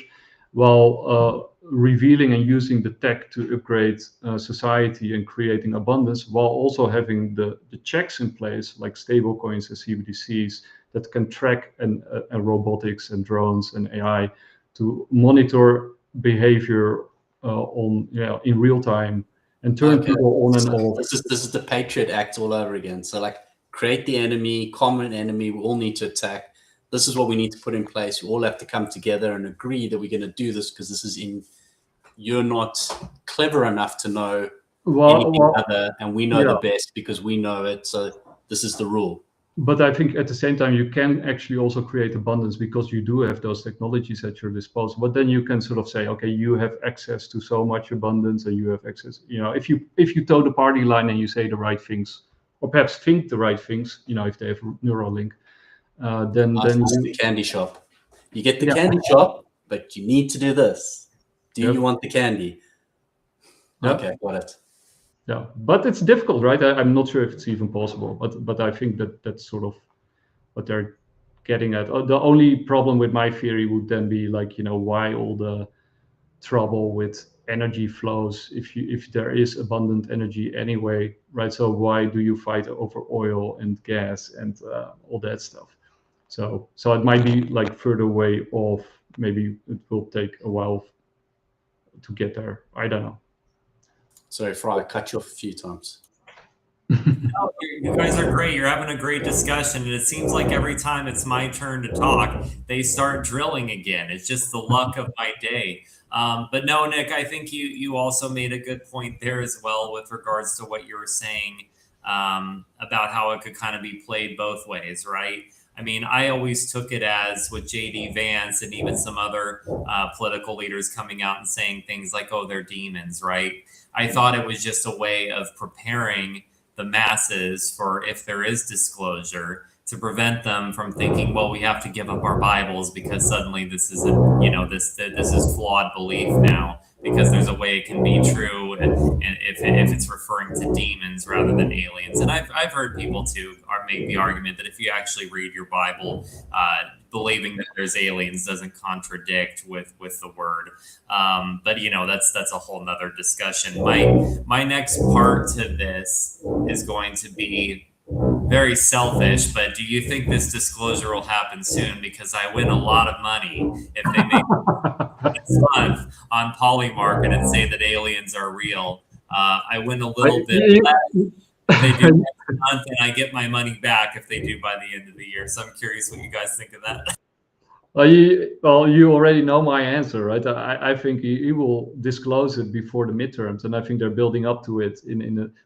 while revealing and using the tech to upgrade society and creating abundance, while also having the checks in place, like stable coins and CBDCs that can track and robotics and drones and AI to monitor behavior in real time and turn people on and off. This is the Patriot Act all over again. So like, create the enemy, common enemy. We all need to attack. This is what we need to put in place. We all have to come together and agree that we're going to do this, because this is you're not clever enough to know anything other, and we know the best because we know it. So this is the rule. But I think at the same time, you can actually also create abundance because you do have those technologies at your disposal. But then you can sort of say, okay, you have access to so much abundance, and you have access. If you toe the party line and you say the right things, or perhaps think the right things, if they have Neuralink, then the candy shop. You get the candy shop, but you need to do this. Do you want the candy? Okay, got it. Yeah, but it's difficult, right? I'm not sure if it's even possible, but I think that's sort of what they're getting at. The only problem with my theory would then be like, why all the trouble with energy flows if there is abundant energy anyway, right? So why do you fight over oil and gas and all that stuff? So it might be like further way off. Maybe it will take a while to get there. I don't know. Sorry, Fry, I cut you off a few times. No, you guys are great. You're having a great discussion, and it seems like every time it's my turn to talk, they start drilling again. It's just the luck of my day. But no, Nick, I think you also made a good point there as well with regards to what you were saying about how it could kind of be played both ways, right? I mean, I always took it as with J.D. Vance and even some other political leaders coming out and saying things like, oh, they're demons, right? I thought it was just a way of preparing the masses for if there is disclosure, to prevent them from thinking, well, we have to give up our Bibles because suddenly this is this is flawed belief now, because there's a way it can be true, and if it's referring to demons rather than aliens. And I've heard people too make the argument that if you actually read your Bible, believing that there's aliens doesn't contradict with the word. But that's a whole nother discussion. My next part to this is going to be very selfish, but do you think this disclosure will happen soon? Because I win a lot of money if they make this month on Polymarket and say that aliens are real. I win a little bit less if they do next month, and I get my money back if they do by the end of the year. So I'm curious what you guys think of that. Well, you already know my answer, right? I think he will disclose it before the midterms, and I think they're building up to it.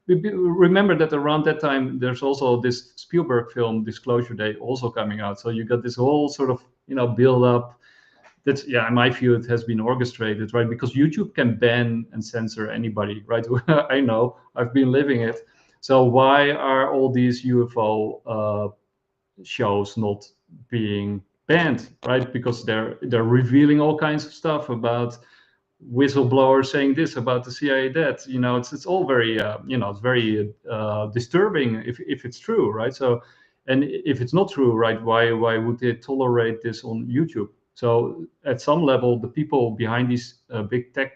Remember that around that time, there's also this Spielberg film, Disclosure Day, also coming out. So you got this whole sort of build up that's, yeah, in my view, it has been orchestrated, right? Because YouTube can ban and censor anybody, right? I know, I've been living it. So why are all these UFO shows not being banned, right? Because they're revealing all kinds of stuff about whistleblowers saying this, about the CIA that, you know, it's all very you know, it's very disturbing if it's true, right? So, and if it's not true, right, why would they tolerate this on YouTube? So at some level, the people behind these big tech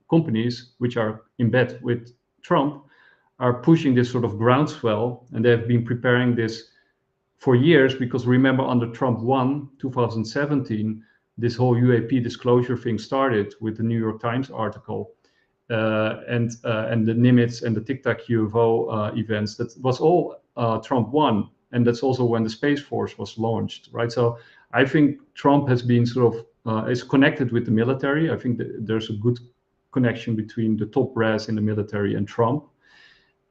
companies, which are in bed with Trump, are pushing this sort of groundswell, and they've been preparing this for years, because remember, under Trump 1, 2017, this whole UAP disclosure thing started with the New York Times article, and the Nimitz and the Tic Tac UFO events. That was all Trump 1, and that's also when the Space Force was launched, right? So I think Trump has been sort of is connected with the military. I think there's a good connection between the top brass in the military and Trump.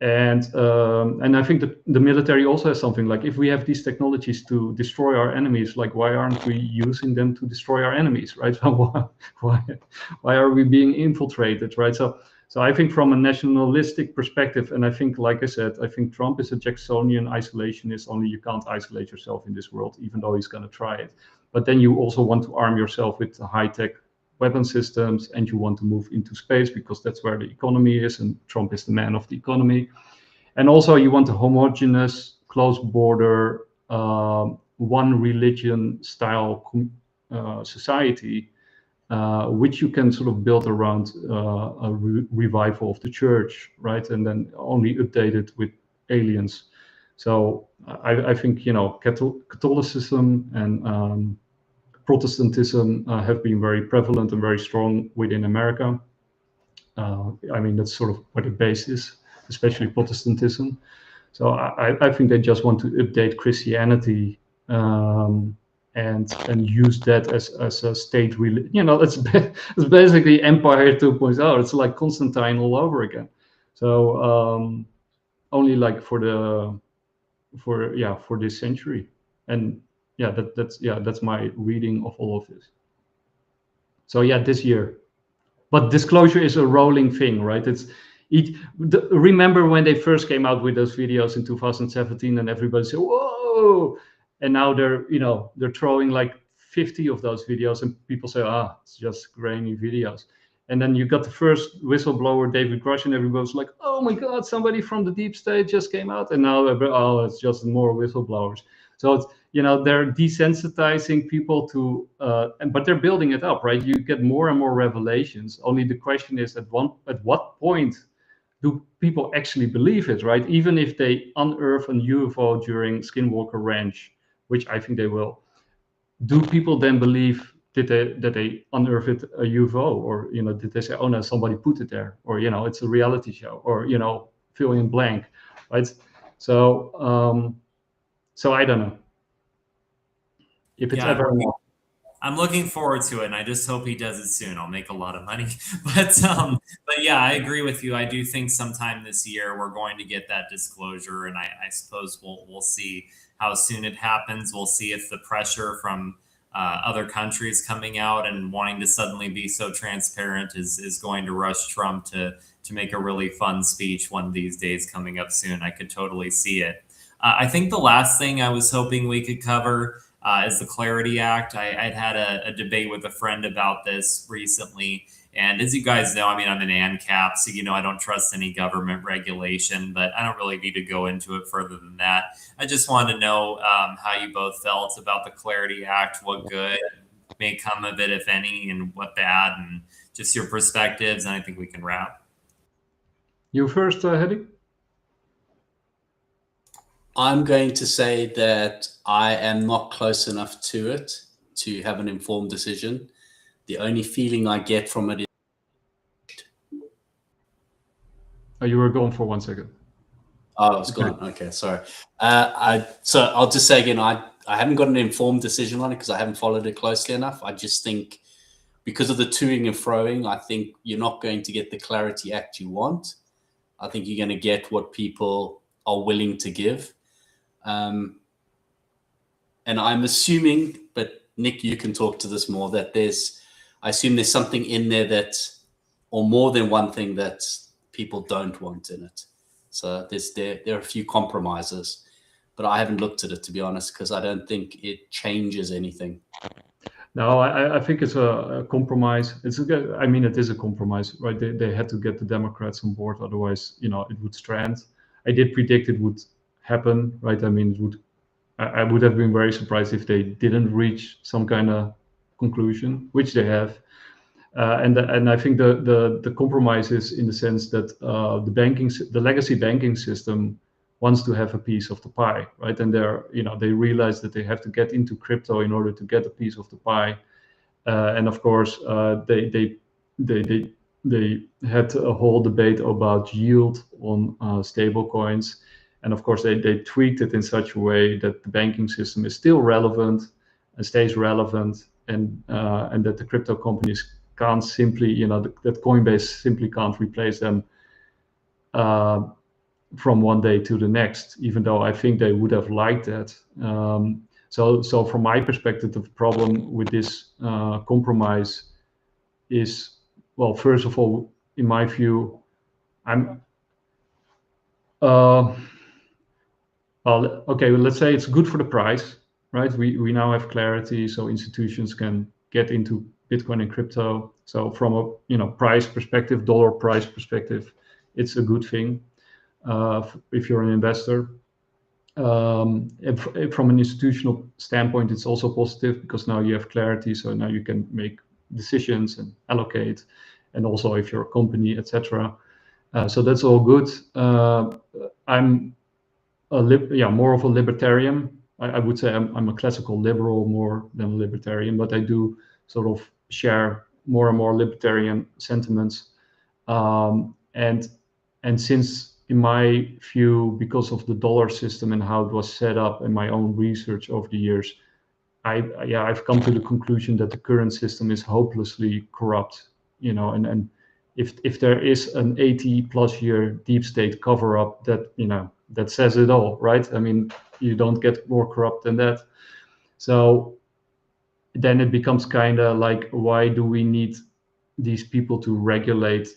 And I think that the military also has something like, if we have these technologies to destroy our enemies, like, why aren't we using them to destroy our enemies, right? So why are we being infiltrated, right? So I think from a nationalistic perspective, and I think, like I said, I think Trump is a Jacksonian isolationist. Only you can't isolate yourself in this world, even though he's going to try it. But then you also want to arm yourself with high-tech weapon systems, and you want to move into space because that's where the economy is, and Trump is the man of the economy. And also you want a homogeneous, close border, one religion style society, which you can sort of build around a revival of the church, right? And then only update it with aliens. So I think, you know, Catholicism and Protestantism have been very prevalent and very strong within America. I mean, that's sort of where the base is, especially Protestantism. So I think they just want to update Christianity and use that as a state religion. You know, it's basically Empire 2.0. It's like Constantine all over again. So only like for this century. And yeah, that's my reading of all of this. So yeah, this year. But disclosure is a rolling thing, right? Remember when they first came out with those videos in 2017, and everybody said, whoa, and now they're throwing like 50 of those videos, and people say, it's just grainy videos. And then you got the first whistleblower, David Grush, and everybody's like, oh my God, somebody from the deep state just came out, and now it's just more whistleblowers. So it's, they're desensitizing people to, but they're building it up, right? You get more and more revelations. Only the question is, at what point do people actually believe it, right? Even if they unearth a UFO during Skinwalker Ranch, which I think they will, do people then believe that they unearthed a UFO, or did they say, oh no, somebody put it there, or it's a reality show, or fill in blank, right? So I don't know if it's ever. I'm looking forward to it, and I just hope he does it soon. I'll make a lot of money. But yeah, I agree with you. I do think sometime this year we're going to get that disclosure, and I suppose we'll see how soon it happens. We'll see if the pressure from other countries coming out and wanting to suddenly be so transparent is going to rush Trump to make a really fun speech one of these days coming up soon. I could totally see it. I think the last thing I was hoping we could cover is the Clarity Act. I'd had a debate with a friend about this recently. And as you guys know, I mean, I'm an ANCAP, so, I don't trust any government regulation, but I don't really need to go into it further than that. I just wanted to know how you both felt about the Clarity Act, what good may come of it, if any, and what bad, and just your perspectives. And I think we can wrap. You first, Haddy? I'm going to say that I am not close enough to it to have an informed decision. The only feeling I get from it is... Oh, you were gone for 1 second. Oh, I was gone. Okay, sorry. So I'll just say again, I haven't got an informed decision on it because I haven't followed it closely enough. I just think because of the toing and froing, I think you're not going to get the Clarity Act you want. I think you're going to get what people are willing to give. And I'm assuming, but Nick, you can talk to this more, that I assume there's something in there that, or more than one thing that people don't want in it. So there are a few compromises, but I haven't looked at it, to be honest, because I don't think it changes anything. No, I think it's a compromise. It is a compromise, right? They had to get the Democrats on board, otherwise, it would strand. I did predict it would happen, right? I mean, I would have been very surprised if they didn't reach some kind of conclusion, which they have. And I think the compromise is in the sense that the legacy banking system wants to have a piece of the pie, right? And they realize that they have to get into crypto in order to get a piece of the pie. And of course, they had a whole debate about yield on stable coins. And of course, they tweaked it in such a way that the banking system is still relevant and stays relevant, and that the crypto companies can't simply, that Coinbase simply can't replace them from one day to the next, even though I think they would have liked that. So from my perspective, the problem with this compromise is, well, first of all, in my view, okay, well, let's say it's good for the price, right? We now have clarity, so institutions can get into Bitcoin and crypto. So from a price perspective, dollar price perspective, it's a good thing if you're an investor. From an institutional standpoint, it's also positive because now you have clarity. So now you can make decisions and allocate, and also if you're a company, etc. So that's all good. I'm more of a libertarian. I would say I'm a classical liberal more than a libertarian, but I do sort of share more and more libertarian sentiments. And since, in my view, because of the dollar system and how it was set up and my own research over the years, I've come to the conclusion that the current system is hopelessly corrupt. And if there is an 80+ year deep state cover up, that says it all, right? I mean, you don't get more corrupt than that. So then it becomes kind of like, why do we need these people to regulate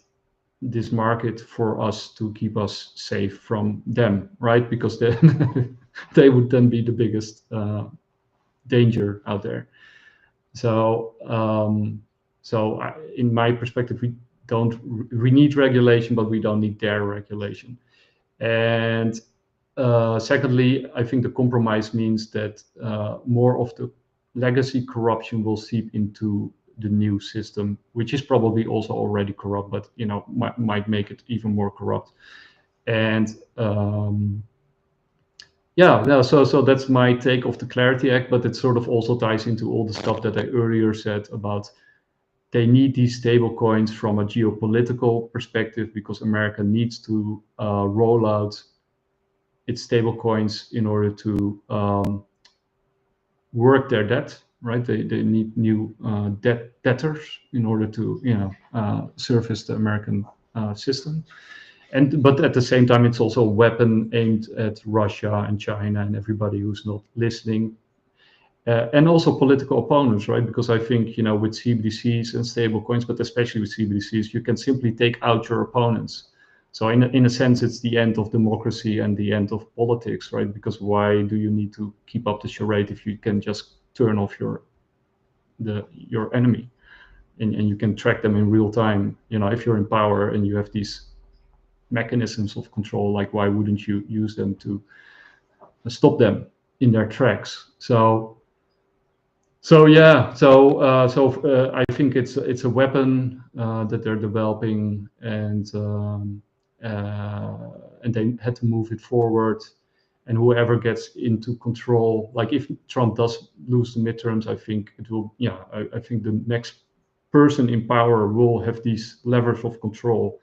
this market for us to keep us safe from them, right? Because they would then be the biggest danger out there. So in my perspective, we need regulation, but we don't need their regulation. And secondly, I think the compromise means that more of the legacy corruption will seep into the new system, which is probably also already corrupt, but might make it even more corrupt. And so that's my take of the Clarity Act, but it sort of also ties into all the stuff that I earlier said about they need these stable coins from a geopolitical perspective, because America needs to roll out its stable coins in order to work their debt, right? They need new debtors in order to service the American system. But at the same time, it's also a weapon aimed at Russia and China and everybody who's not listening. And also political opponents, right? Because I think, with CBDCs and stable coins, but especially with CBDCs, you can simply take out your opponents. So in a sense, it's the end of democracy and the end of politics, right? Because why do you need to keep up the charade if you can just turn off your enemy and you can track them in real time? If you're in power and you have these mechanisms of control, like why wouldn't you use them to stop them in their tracks? I think it's a weapon that they're developing, and they had to move it forward. And whoever gets into control, like if Trump does lose the midterms, I think it will. I think the next person in power will have these levers of control,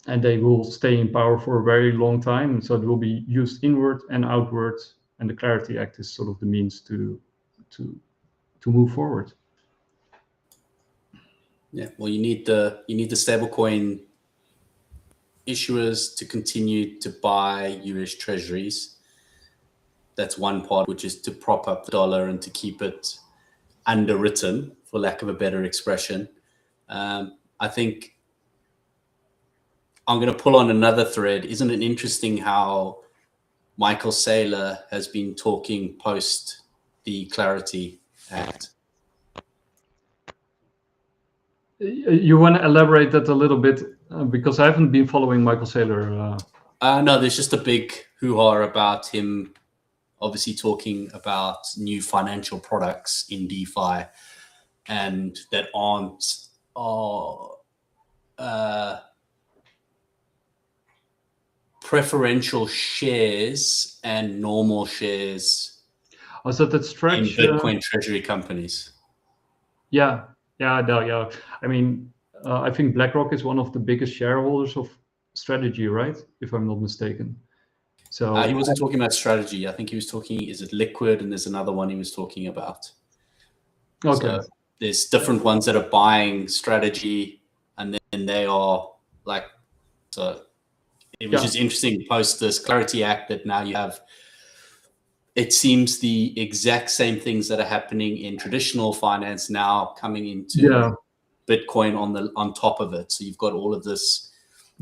and they will stay in power for a very long time. So it will be used inward and outward, and the Clarity Act is sort of the means to move forward. Yeah, well, you need the stablecoin issuers to continue to buy US treasuries. That's one part, which is to prop up the dollar and to keep it underwritten, for lack of a better expression. I think I'm going to pull on another thread. Isn't it interesting how Michael Saylor has been talking post the Clarity Act? You want to elaborate that a little bit? Because I haven't been following Michael Saylor. No, there's just a big hoo-ha about him obviously talking about new financial products in DeFi and that aren't preferential shares and normal shares So that in stretch. Bitcoin treasury companies. Yeah. I mean, I think BlackRock is one of the biggest shareholders of Strategy, right? If I'm not mistaken. So He wasn't talking about Strategy. I think he was talking, is it Liquid? And there's another one he was talking about. okay. So there's different ones that are buying Strategy, and then they are like, so it was just interesting post this Clarity Act that now you have, it seems the exact same things that are happening in traditional finance now coming into Bitcoin on top of it. So you've got all of this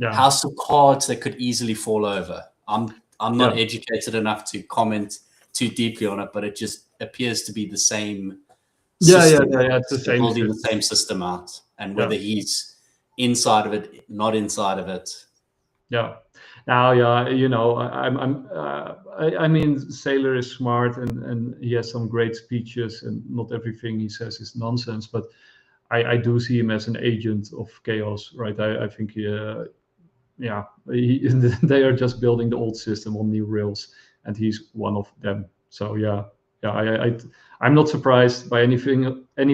house of cards that could easily fall over. I'm not educated enough to comment too deeply on it, but it just appears to be the same system. It's the same building system. the same system out, and whether he's inside of it, not inside of it. Yeah. Now, you know, I mean, Saylor is smart and he has some great speeches, and not everything he says is nonsense. But I do see him as an agent of chaos, right? I think they are just building the old system on new rails, and he's one of them. So I'm not surprised by any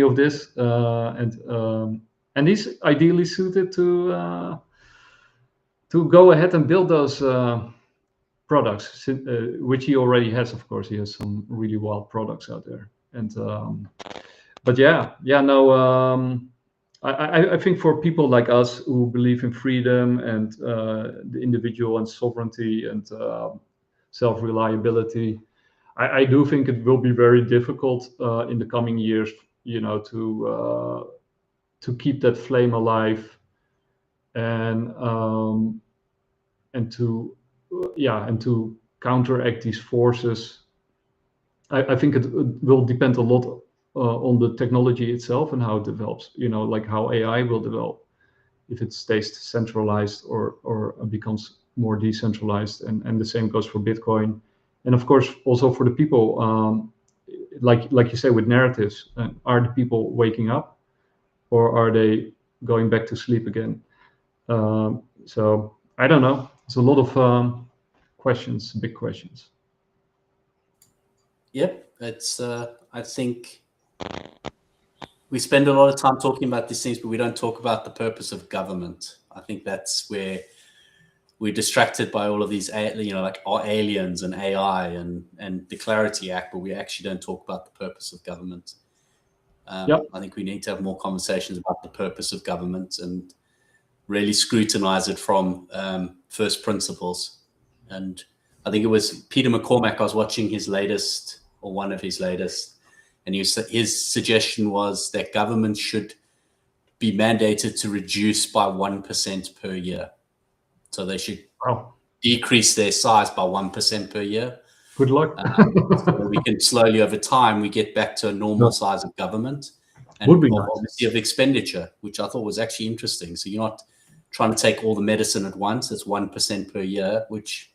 of this, and he's ideally suited to go ahead and build those products, which he already has. Of course, he has some really wild products out there, and I think for people like us who believe in freedom and the individual and sovereignty and self-reliability, I do think it will be very difficult in the coming years, you know, to keep that flame alive and to counteract these forces. I think it will depend a lot on the technology itself and how it develops, you know, like how AI will develop, if it stays centralized or becomes more decentralized, and the same goes for Bitcoin, and of course also for the people, like you say, with narratives. Are the people waking up, or are they going back to sleep again? So I don't know. It's a lot of questions, big questions. Yep, it's. I think we spend a lot of time talking about these things, but we don't talk about the purpose of government. I think that's where we're distracted by all of these, you know, like our aliens and AI and the Clarity Act, but we actually don't talk about the purpose of government. I think we need to have more conversations about the purpose of government and really scrutinize it from first principles. And I think it was Peter McCormack, I was watching his latest, or one of his latest, and his suggestion was that government should be mandated to reduce by 1% per year. So they should decrease their size by 1% per year. Good luck. So we can slowly, over time, we get back to a normal size of government and obviously of expenditure, which I thought was actually interesting. So you're not trying to take all the medicine at once. It's 1% per year, which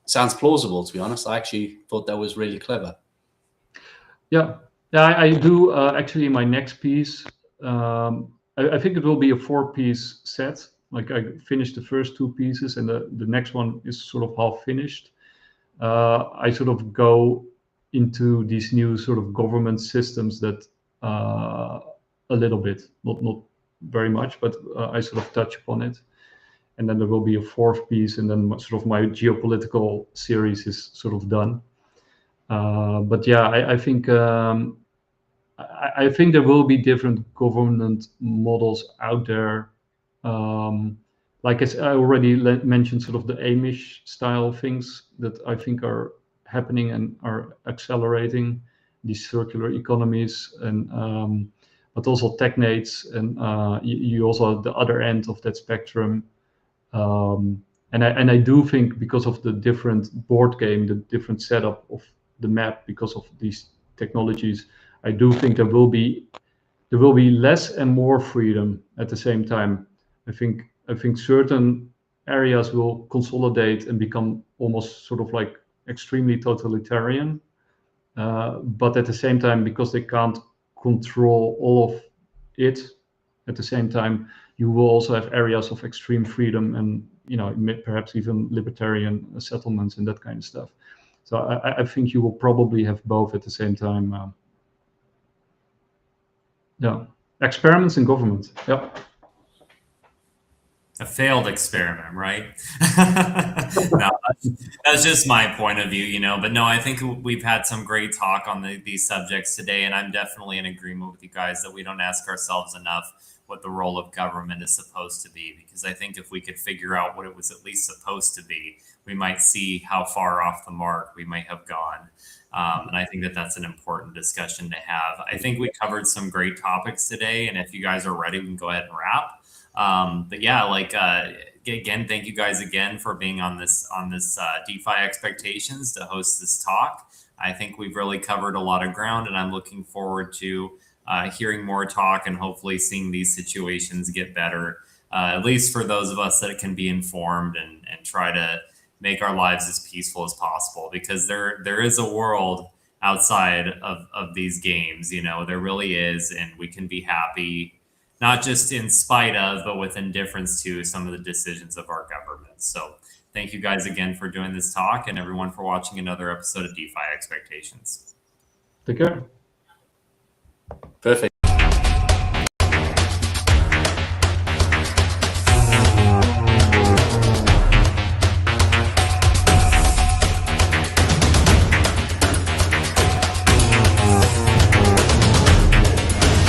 sounds plausible, to be honest. I actually thought that was really clever. I do actually. In my next piece, I think it will be a 4-piece set. Like, I finished the first 2 pieces, and the next one is sort of half finished. I sort of go into these new sort of government systems that a little bit, not very much, but I sort of touch upon it. And then there will be a 4th piece, and then sort of my geopolitical series is sort of done. But yeah, I think I think there will be different government models out there. Like I already mentioned, sort of the Amish style things that I think are happening and are accelerating, these circular economies, and but also technates, and you also have the other end of that spectrum. And I do think, because of the different board game, the different setup of the map, because of these technologies, I do think there will be less and more freedom at the same time. I think certain areas will consolidate and become almost sort of like extremely totalitarian. But at the same time, because they can't control all of it, at the same time, you will also have areas of extreme freedom and, perhaps even libertarian settlements and that kind of stuff. So I think you will probably have both at the same time. Yeah, experiments in government. Yeah. A failed experiment, right? No, that's just my point of view, But no, I think we've had some great talk on these subjects today, and I'm definitely in agreement with you guys that we don't ask ourselves enough what the role of government is supposed to be. Because I think if we could figure out what it was at least supposed to be, we might see how far off the mark we might have gone. And I think that that's an important discussion to have. I think we covered some great topics today, and if you guys are ready, we can go ahead and wrap. But yeah, again, thank you guys again for being on this DeFi Expectations to host this talk. I think we've really covered a lot of ground, and I'm looking forward to hearing more talk and hopefully seeing these situations get better, at least for those of us that can be informed and try to make our lives as peaceful as possible, because there is a world outside of these games, there really is, and we can be happy, not just in spite of, but with indifference to some of the decisions of our government. So thank you guys again for doing this talk, and everyone for watching another episode of DeFi Expectations. Take care. Perfect.